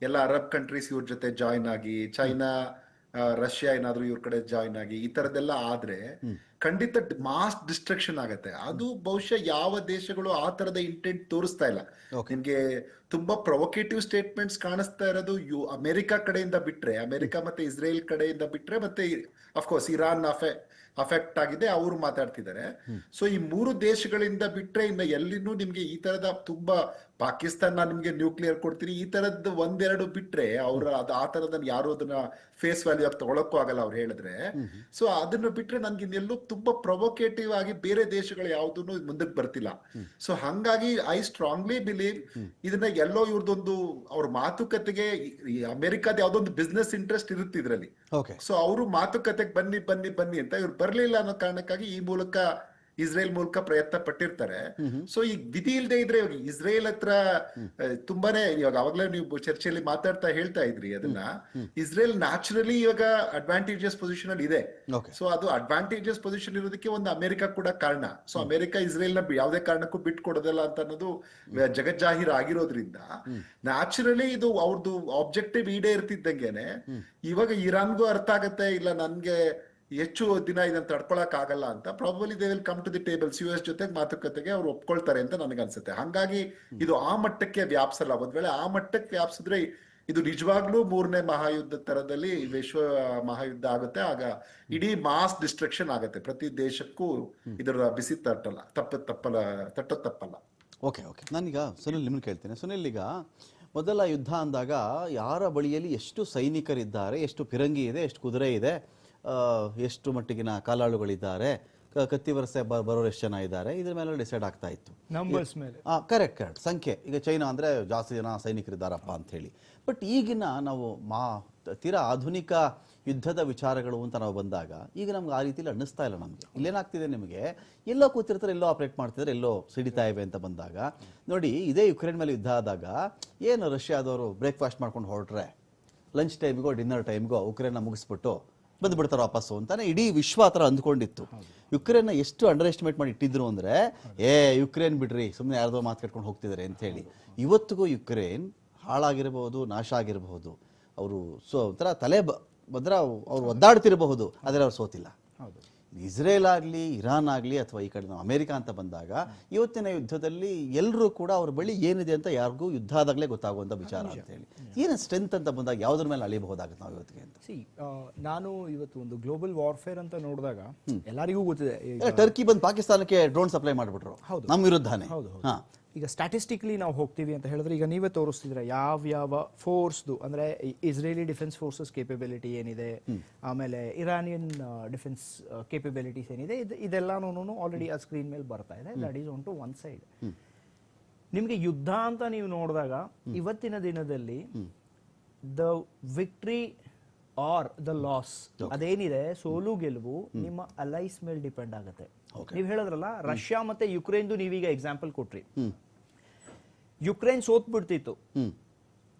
ಎಲ್ಲ ಅರಬ್ ಕಂಟ್ರೀಸ್ ಇವ್ರ ಜೊತೆ ಜಾಯಿನ್ ಆಗಿ, ಚೈನಾ ರಷ್ಯಾ ಏನಾದ್ರು ಇವ್ರ ಕಡೆ ಜಾಯಿನ್ ಆಗಿ, ಈ ತರದೆಲ್ಲ ಆದ್ರೆ ಖಂಡಿತ ಮಾಸ್ ಡಿಸ್ಟ್ರಕ್ಷನ್ ಆಗತ್ತೆ. ಅದು ಬಹುಶಃ ಯಾವ ದೇಶಗಳು ಆ ತರದ ಇಂಟೆಂಟ್ ತೋರಿಸ್ತಾ ಇಲ್ಲ. ನಿಮ್ಗೆ ತುಂಬಾ ಪ್ರೊವೊಕೇಟಿವ್ ಸ್ಟೇಟ್ಮೆಂಟ್ಸ್ ಕಾಣಿಸ್ತಾ ಇರೋದು ಅಮೆರಿಕ ಕಡೆಯಿಂದ ಬಿಟ್ರೆ, ಅಮೆರಿಕ ಮತ್ತೆ ಇಸ್ರೇಲ್ ಕಡೆಯಿಂದ ಬಿಟ್ರೆ, ಮತ್ತೆ ಅಫ್ಕೋರ್ಸ್ ಇರಾನ್ ಅಫೆಕ್ಟ್ ಆಗಿದೆ, ಅವರು ಮಾತಾಡ್ತಿದ್ದಾರೆ. ಸೊ ಈ 3 ದೇಶಗಳಿಂದ ಬಿಟ್ರೆ ಇನ್ನು ಎಲ್ಲಿನೂ ನಿಮ್ಗೆ ಈ ತರದ ತುಂಬಾ ಪಾಕಿಸ್ತಾನ ನಿಮ್ಗೆ ನ್ಯೂಕ್ಲಿಯರ್ ಕೊಡ್ತೀನಿ ಈ ತರದ್ದು ಒಂದೆರಡು ಬಿಟ್ರೆ ಅವ್ರ ಆ ತರದ ಯಾರು ಅದನ್ನ ಫೇಸ್ ವ್ಯಾಲ್ಯೂ ಆಗಿ ತಗೊಳಕ್ಕೂ ಆಗಲ್ಲ ಅವ್ರು ಹೇಳಿದ್ರೆ. ಸೊ ಅದನ್ನ ಬಿಟ್ರೆ ನನ್ಗೆ ಇನ್ನೆಲ್ಲೂ ತುಂಬಾ ಪ್ರೊವೊಕೇಟಿವ್ ಆಗಿ ಬೇರೆ ದೇಶಗಳು ಯಾವ್ದು ಮುಂದಕ್ಕೆ ಬರ್ತಿಲ್ಲ. ಸೊ ಹಂಗಾಗಿ ಐ ಸ್ಟ್ರಾಂಗ್ಲಿ ಬಿಲೀವ್ ಇದನ್ನ ಎಲ್ಲೋ ಇವ್ರದೊಂದು ಅವ್ರ ಮಾತುಕತೆಗೆ ಅಮೆರಿಕಾದ ಯಾವ್ದೊಂದು ಬಿಸ್ನೆಸ್ ಇಂಟ್ರೆಸ್ಟ್ ಇರುತ್ತೆ ಇದ್ರಲ್ಲಿ. ಸೊ ಅವರು ಮಾತುಕತೆಗೆ ಬನ್ನಿ ಬನ್ನಿ ಬನ್ನಿ ಅಂತ ಇವ್ರು ಬರ್ಲಿಲ್ಲ ಅನ್ನೋ ಕಾರಣಕ್ಕಾಗಿ ಈ ಮೂಲಕ ಇಸ್ರೇಲ್ ಮೂಲಕ ಪ್ರಯತ್ನ ಪಟ್ಟಿರ್ತಾರೆ. ಸೊ ಈಗ ವಿಧಿ ಇಲ್ಲದೆ ಇದ್ರೆ ಇವಾಗ ಇಸ್ರೇಲ್ ಹತ್ರ ತುಂಬಾನೇ ಇವಾಗ ಅವಾಗ್ಲೇ ನೀವು ಚರ್ಚೆಯಲ್ಲಿ ಮಾತಾಡ್ತಾ ಹೇಳ್ತಾ ಇದ್ರಿ ಅದನ್ನ, ಇಸ್ರೇಲ್ ನ್ಯಾಚುರಲಿ ಇವಾಗ ಅಡ್ವಾಂಟೇಜಸ್ ಪೊಸಿಷನ್ ಅಲ್ಲಿ ಇದೆ. ಸೊ ಅದು ಅಡ್ವಾಂಟೇಜಸ್ ಪೊಸಿಷನ್ ಇರೋದಕ್ಕೆ ಒಂದು ಅಮೆರಿಕ ಕೂಡ ಕಾರಣ. ಸೊ ಅಮೆರಿಕ ಇಸ್ರೇಲ್ ನ ಯಾವುದೇ ಕಾರಣಕ್ಕೂ ಬಿಟ್ಕೊಡೋದಿಲ್ಲ ಅಂತ ಅನ್ನೋದು ಜಗಜ್ಜಾಹೀರ್ ಆಗಿರೋದ್ರಿಂದ ನ್ಯಾಚುರಲಿ ಇದು ಅವ್ರದ್ದು ಆಬ್ಜೆಕ್ಟಿವ್ ಈಡೇರ್ತಿದ್ದಂಗೆನೆ ಇವಾಗ ಇರಾನ್ಗೂ ಅರ್ಥ ಆಗತ್ತೆ ಇಲ್ಲ ನನ್ಗೆ ಹೆಚ್ಚು ದಿನ ಇದನ್ನ ತಡ್ಕೊಳಕ್ ಆಗಲ್ಲ ಅಂತ. Probably they will come to the tables, US ಜೊತೆಗೆ ಮಾತುಕತೆಗೆ ಅವ್ರು ಒಪ್ಕೊಳ್ತಾರೆ ಅಂತ ನನಗನ್ಸುತ್ತೆ. ಹಂಗಾಗಿ ಇದು ಆ ಮಟ್ಟಕ್ಕೆ ವ್ಯಾಪ್ಸಲ್ಲ. ಒಂದ್ ವೇಳೆ ಆ ಮಟ್ಟಕ್ಕೆ ವ್ಯಾಪ್ಸಿದ್ರೆ ಇದು ನಿಜವಾಗ್ಲೂ 3ನೇ ಮಹಾಯುದ್ಧ ತರದಲ್ಲಿ ವಿಶ್ವ ಮಹಾಯುದ್ಧ ಆಗುತ್ತೆ. ಆಗ ಇಡೀ ಮಾಸ್ ಡಿಸ್ಟ್ರಕ್ಷನ್ ಆಗುತ್ತೆ. ಪ್ರತಿ ದೇಶಕ್ಕೂ ಇದರ ಬಿಸಿ ತಪ್ಪಲ್ಲ. ಓಕೆ. ನಾನೀಗ ಸುನಿಲ್ ನಿಮ್ಮನ್ನು ಕೇಳ್ತೇನೆ. ಸುನಿಲ್, ಈಗ ಮೊದಲ ಯುದ್ಧ ಅಂದಾಗ ಯಾರ ಬಳಿಯಲ್ಲಿ ಎಷ್ಟು ಸೈನಿಕರಿದ್ದಾರೆ, ಎಷ್ಟು ಫಿರಂಗಿ ಇದೆ, ಎಷ್ಟು ಕುದುರೆ ಇದೆ, ಎಷ್ಟು ಮಟ್ಟಿಗಿನ ಕಾಲಾಳುಗಳಿದ್ದಾರೆ, ಕತ್ತಿ ವರಸೆ ಬರೋರು ಎಷ್ಟು ಜನ ಇದ್ದಾರೆ, ಇದ್ರ ಮೇಲೆ ಡಿಸೈಡ್ ಆಗ್ತಾ ಇತ್ತು ನಂಬರ್ಸ್ ಮೇಲೆ. ಕರೆಕ್ಟ್ ಸಂಖ್ಯೆ. ಈಗ ಚೈನಾ ಅಂದರೆ ಜಾಸ್ತಿ ಜನ ಸೈನಿಕರಿದ್ದಾರಪ್ಪ ಅಂತ ಹೇಳಿ. ಬಟ್ ಈಗಿನ ನಾವು ತೀರಾ ಆಧುನಿಕ ಯುದ್ಧದ ವಿಚಾರಗಳು ಅಂತ ನಾವು ಬಂದಾಗ ಈಗ ನಮ್ಗೆ ಆ ರೀತಿಯಲ್ಲಿ ಅನ್ನಿಸ್ತಾ ಇಲ್ಲ. ನಮಗೆ ಇಲ್ಲೇನಾಗ್ತಿದೆ, ನಿಮಗೆ ಎಲ್ಲೋ ಕೂತಿರ್ತಾರೆ, ಎಲ್ಲೋ ಆಪ್ರೇಟ್ ಮಾಡ್ತಿದ್ದಾರೆ, ಎಲ್ಲೋ ಸಿಡಿತಾ ಇವೆ ಅಂತ ಬಂದಾಗ ನೋಡಿ, ಇದೇ ಯುಕ್ರೇನ್ ಮೇಲೆ ಯುದ್ಧ ಆದಾಗ ಏನು ರಷ್ಯಾದವರು ಬ್ರೇಕ್ಫಾಸ್ಟ್ ಮಾಡ್ಕೊಂಡು ಹೊರಟ್ರೆ ಲಂಚ್ ಟೈಮ್ಗೋ ಡಿನ್ನರ್ ಟೈಮ್ಗೋ ಉಕ್ರೇನ್ನ ಮುಗಿಸ್ಬಿಟ್ಟು ಬಂದುಬಿಡ್ತಾರೆ ವಾಪಸ್ಸು ಅಂತಾನೆ ಇಡೀ ವಿಶ್ವ ಆ ಥರ ಅಂದ್ಕೊಂಡಿತ್ತು. ಯುಕ್ರೇನ್ನ ಎಷ್ಟು ಅಂಡರ್ ಎಸ್ಟಿಮೇಟ್ ಮಾಡಿ ಇಟ್ಟಿದ್ರು ಅಂದರೆ, ಯುಕ್ರೇನ್ ಬಿಡ್ರಿ, ಸುಮ್ಮನೆ ಯಾರ್ದೋ ಮಾತು ಕಟ್ಕೊಂಡು ಹೋಗ್ತಿದ್ದಾರೆ ಅಂತ ಹೇಳಿ. ಇವತ್ತಿಗೂ ಯುಕ್ರೇನ್ ಹಾಳಾಗಿರಬಹುದು, ನಾಶ ಆಗಿರಬಹುದು, ಅವರು ಒಂಥರ ಬಂದ್ರೆ ಅವ್ರು ಒದ್ದಾಡ್ತಿರಬಹುದು, ಆದರೆ ಅವ್ರು ಸೋತಿಲ್ಲ. ಇಸ್ರೇಲ್ ಆಗಲಿ, ಇರಾನ್ ಆಗಲಿ, ಅಥವಾ ಈ ಕಡೆ ನಾವು ಅಮೆರಿಕ ಅಂತ ಬಂದಾಗ ಇವತ್ತಿನ ಯುದ್ಧದಲ್ಲಿ ಎಲ್ಲರೂ ಕೂಡ ಅವ್ರ ಬಳಿ ಏನಿದೆ ಅಂತ ಯಾರಿಗೂ ಯುದ್ಧ ಆದಾಗಲೇ ಗೊತ್ತಾಗುವಂಥ ವಿಚಾರ ಅಂತ ಹೇಳಿ. ಏನು ಸ್ಟ್ರೆಂತ್ ಅಂತ ಬಂದಾಗ ಯಾವುದ್ರ ಮೇಲೆ ಅಳಿಬಹುದಾಗುತ್ತೆ ನಾವು ಇವತ್ತಿಗೆ ಅಂತ? ನಾನು ಇವತ್ತು ಒಂದು ಗ್ಲೋಬಲ್ ವಾರ್ಫೇರ್ ಅಂತ ನೋಡಿದಾಗ ಎಲ್ಲರಿಗೂ ಗೊತ್ತಿದೆ. ಟರ್ಕಿ ಬಂದು ಪಾಕಿಸ್ತಾನಕ್ಕೆ ಡ್ರೋನ್ ಸಪ್ಲೈ ಮಾಡಿಬಿಟ್ರು ನಮ್ಮ ವಿರುದ್ಧನೇ. ಈಗ ಸ್ಟ್ಯಾಟಿಸ್ಟಿಕ್ಲಿ ನಾವು ಹೋಗ್ತೀವಿ ಅಂತ ಹೇಳಿದ್ರೆ, ಈಗ ನೀವೇ ತೋರಿಸ್ತಿದ್ರೆ ಯಾವ ಫೋರ್ಸ್ದು ಅಂದರೆ ಇಸ್ರೇಲಿ ಡಿಫೆನ್ಸ್ ಫೋರ್ಸಸ್ ಕೇಪಬಿಲಿಟಿ ಏನಿದೆ, ಆಮೇಲೆ ಇರಾನಿಯನ್ ಡಿಫೆನ್ಸ್ ಕೇಪಬಿಲಿಟೀಸ್ ಏನಿದೆ, ಇದೆಲ್ಲನೂ ಆಲ್ರೆಡಿ ಆ ಸ್ಕ್ರೀನ್ ಮೇಲೆ ಬರ್ತಾ ಇದೆ. That is on to one side. ನಿಮಗೆ ಯುದ್ಧ ಅಂತ ನೀವು ನೋಡಿದಾಗ ಇವತ್ತಿನ ದಿನದಲ್ಲಿ the victory or the loss ಅದೇನಿದೆ, ಸೋಲು ಗೆಲುವು ನಿಮ್ಮ ಅಲೈಸ್ ಮೇಲೆ ಡಿಪೆಂಡ್ ಆಗುತ್ತೆ. ನೀವು ಹೇಳಿದ್ರಲ್ಲ ರಷ್ಯಾ ಮತ್ತೆ ಯುಕ್ರೇನ್ದು ನೀವೀಗ ಎಕ್ಸಾಂಪಲ್ ಕೊಟ್ರಿ. ಯುಕ್ರೇನ್ ಸೋತ್ ಬಿಡ್ತಿತ್ತು,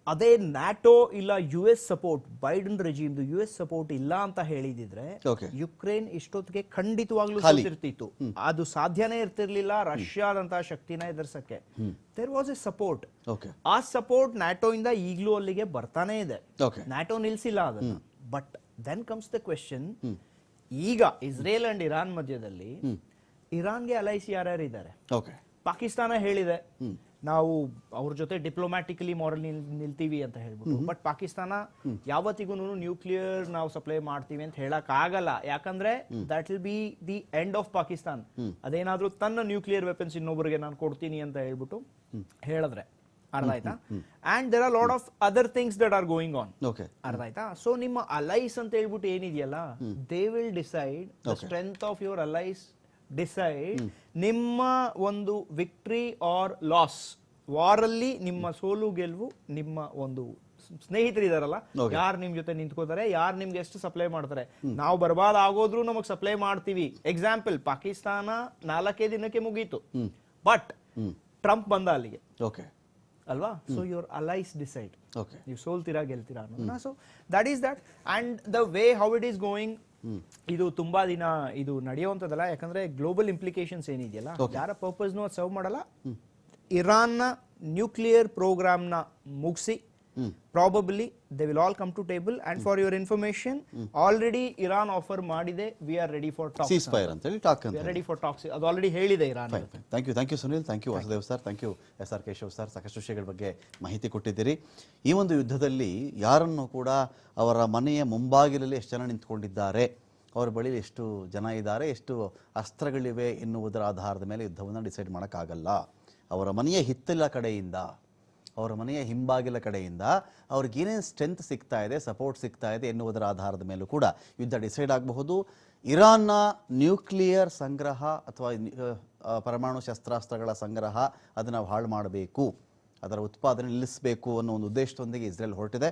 ಅದೇ ನ್ಯಾಟೋ ಇಲ್ಲ US ಸಪೋರ್ಟ್, ಬೈಡನ್ ರೆಜಿಮ್ದು US ಸಪೋರ್ಟ್ ಇಲ್ಲ ಅಂತ ಹೇಳಿದಿದ್ರೆ ಯುಕ್ರೇನ್ ಇಷ್ಟೊತ್ತಿಗೆ ಖಂಡಿತವಾಗ್ಲೂ ಸೋತಿರ್ತಿತ್ತು. ಅದು ಸಾಧ್ಯನೇ ಇರ್ತಿರ್ಲಿಲ್ಲ ರಷ್ಯಾದಂತಹ ಶಕ್ತಿನ ಎದುರಿಸಕ್ಕೆ. There was a support. ಆ ಸಪೋರ್ಟ್ ನ್ಯಾಟೋ ಇಂದ ಈಗಲೂ ಅಲ್ಲಿಗೆ ಬರ್ತಾನೆ ಇದೆ. ನ್ಯಾಟೋ ನಿಲ್ಸಿಲ್ಲ ಅದನ್ನ. But then comes the question, ಈಗ ಇಸ್ರೇಲ್ ಅಂಡ್ ಇರಾನ್ ಮಧ್ಯದಲ್ಲಿ ಇರಾನ್ಗೆ ಅಲೈಸ್ ಯಾರ್ಯಾರು ಇದ್ದಾರೆ? ಪಾಕಿಸ್ತಾನ ಹೇಳಿದೆ ನಾವು ಅವ್ರ ಜೊತೆ ಡಿಪ್ಲೊಮ್ಯಾಟಿಕಲಿ ಮಾರಲ್ ನಿಲ್ತೀವಿ ಅಂತ ಹೇಳ್ಬಿಟ್ಟು. ಬಟ್ ಪಾಕಿಸ್ತಾನ ಯಾವತ್ತಿಗೂ ನ್ಯೂಕ್ಲಿಯರ್ ನಾವು ಸಪ್ಲೈ ಮಾಡ್ತೀವಿ ಅಂತ ಹೇಳಕ್ ಆಗಲ್ಲ. ಯಾಕಂದ್ರೆ that will be the end of Pakistan. ಅದೇನಾದ್ರೂ ತನ್ನ ನ್ಯೂಕ್ಲಿಯರ್ ವೆಪನ್ಸ್ ಇನ್ನೊಬ್ಬರಿಗೆ ನಾನು ಕೊಡ್ತೀನಿ ಅಂತ ಹೇಳ್ಬಿಟ್ಟು ಹೇಳಿದ್ರೆ, ಅರ್ಥ ಆಯ್ತಾ? And there are lot of other things that are going on. ಅರ್ಥ ಆಯ್ತಾ? ಸೊ ನಿಮ್ಮ ಅಲೈಸ್ ಅಂತ ಹೇಳ್ಬಿಟ್ಟು ಏನಿದೆಯಲ್ಲ, they will decide the strength of your allies, decide ನಿಮ್ಮ ಒಂದು ವಿಕ್ಟ್ರಿ ಆರ್ ಲಾಸ್. ವಾರಲ್ಲಿ ನಿಮ್ಮ ಸೋಲು ಗೆಲುವು ನಿಮ್ಮ ಒಂದು ಸ್ನೇಹಿತರಿದಾರಲ್ಲ, ಯಾರು ನಿಮ್ ಜೊತೆ ನಿಂತ್ಕೋತಾರೆ, ಯಾರು ನಿಮ್ಗೆ ಎಷ್ಟು ಸಪ್ಲೈ ಮಾಡ್ತಾರೆ. ನಾವು ಬರ್ಬಾದ್ ಆಗೋದ್ರು ನಮಗ್ ಸಪ್ಲೈ ಮಾಡ್ತೀವಿ. ಎಕ್ಸಾಂಪಲ್, ಪಾಕಿಸ್ತಾನ 4 ದಿನಕ್ಕೆ ಮುಗೀತು, ಬಟ್ ಟ್ರಂಪ್ ಬಂದ ಅಲ್ಲಿಗೆ, ಅಲ್ವಾ? ಸೊ ಯುವರ್ ಅಲೈಸ್ ಡಿಸೈಡ್, ನೀವು ಸೋಲ್ತೀರಾ ಗೆಲ್ತೀರಾ ಅನ್ನೋದನ್ನ. So that is that. And the way how it is going, ಇದು ತುಂಬಾ ದಿನ ಇದು ನಡೆಯುವಂಥದ್ದಲ್ಲ. ಯಾಕಂದ್ರೆ ಗ್ಲೋಬಲ್ ಇಂಪ್ಲಿಕೇಶನ್ಸ್ ಏನಿದೆಯಲ್ಲ, ಯಾರ ಪರ್ಪಸ್ನು ಸರ್ವ್ ಮಾಡಲ್ಲ. ಇರಾನ್ನ ನ್ಯೂಕ್ಲಿಯರ್ ಪ್ರೋಗ್ರಾಮ್ನ ಮುಗಿಸಿ probably they will all come to table. And for your information, already Iran offer ಮಾಡಿದೆ, we are ready for talks, ceasefire ಅಂತ ಹೇಳಿ ಟಾಕ್ ಅಂತ ರೆಡಿ ಫಾರ್ ಟಾಕ್ಸ್ ಅದು ಆಲ್ರೆಡಿ ಹೇಳಿದೆ Iran. Thank you Sunil, thank you Vasudev sir, thank you SR Keshav sir. ಸಾಕಷ್ಟು ವಿಷಯಗಳ ಬಗ್ಗೆ ಮಾಹಿತಿ ಕೊಟ್ಟಿದ್ದೀರಿ. ಈ ಒಂದು ಯುದ್ಧದಲ್ಲಿ ಯಾರನ್ನು ಕೂಡ ಅವರ ಮನೆಯ ಮುಂಬಾಗಿಲಲ್ಲಿ ಎಷ್ಟು ಜನ ನಿಂತ್ಕೊಂಡಿದ್ದಾರೆ ಅವ್ರ ಬಳಿ ಎಷ್ಟು ಜನ ಇದ್ದಾರೆ, ಎಷ್ಟು ಅಸ್ತ್ರಗಳಿವೆ ಎನ್ನುವುದರ ಆಧಾರದ ಮೇಲೆ ಯುದ್ಧವನ್ನು ಡಿಸೈಡ್ ಮಾಡೋಕ್ಕಾಗಲ್ಲ. ಅವರ ಮನೆಯ ಹಿತ್ತಲ ಕಡೆಯಿಂದ, ಅವರ ಮನೆಯ ಹಿಂಬಾಗಿಲ ಕಡೆಯಿಂದ ಅವ್ರಿಗೇನೇನು ಸ್ಟ್ರೆಂತ್ ಸಿಗ್ತಾ ಇದೆ, ಸಪೋರ್ಟ್ ಸಿಗ್ತಾ ಇದೆ ಎನ್ನುವುದರ ಆಧಾರದ ಮೇಲೂ ಕೂಡ ಯುದ್ಧ ಡಿಸೈಡ್ ಆಗಬಹುದು. ಇರಾನ್ನ ನ್ಯೂಕ್ಲಿಯರ್ ಸಂಗ್ರಹ ಅಥವಾ ಪರಮಾಣು ಶಸ್ತ್ರಾಸ್ತ್ರಗಳ ಸಂಗ್ರಹ ಅದನ್ನು ನಾವು ಹಾಳು ಮಾಡಬೇಕು, ಅದರ ಉತ್ಪಾದನೆ ನಿಲ್ಲಿಸಬೇಕು ಅನ್ನೋ ಒಂದು ಉದ್ದೇಶದೊಂದಿಗೆ ಇಸ್ರೇಲ್ ಹೊರಟಿದೆ.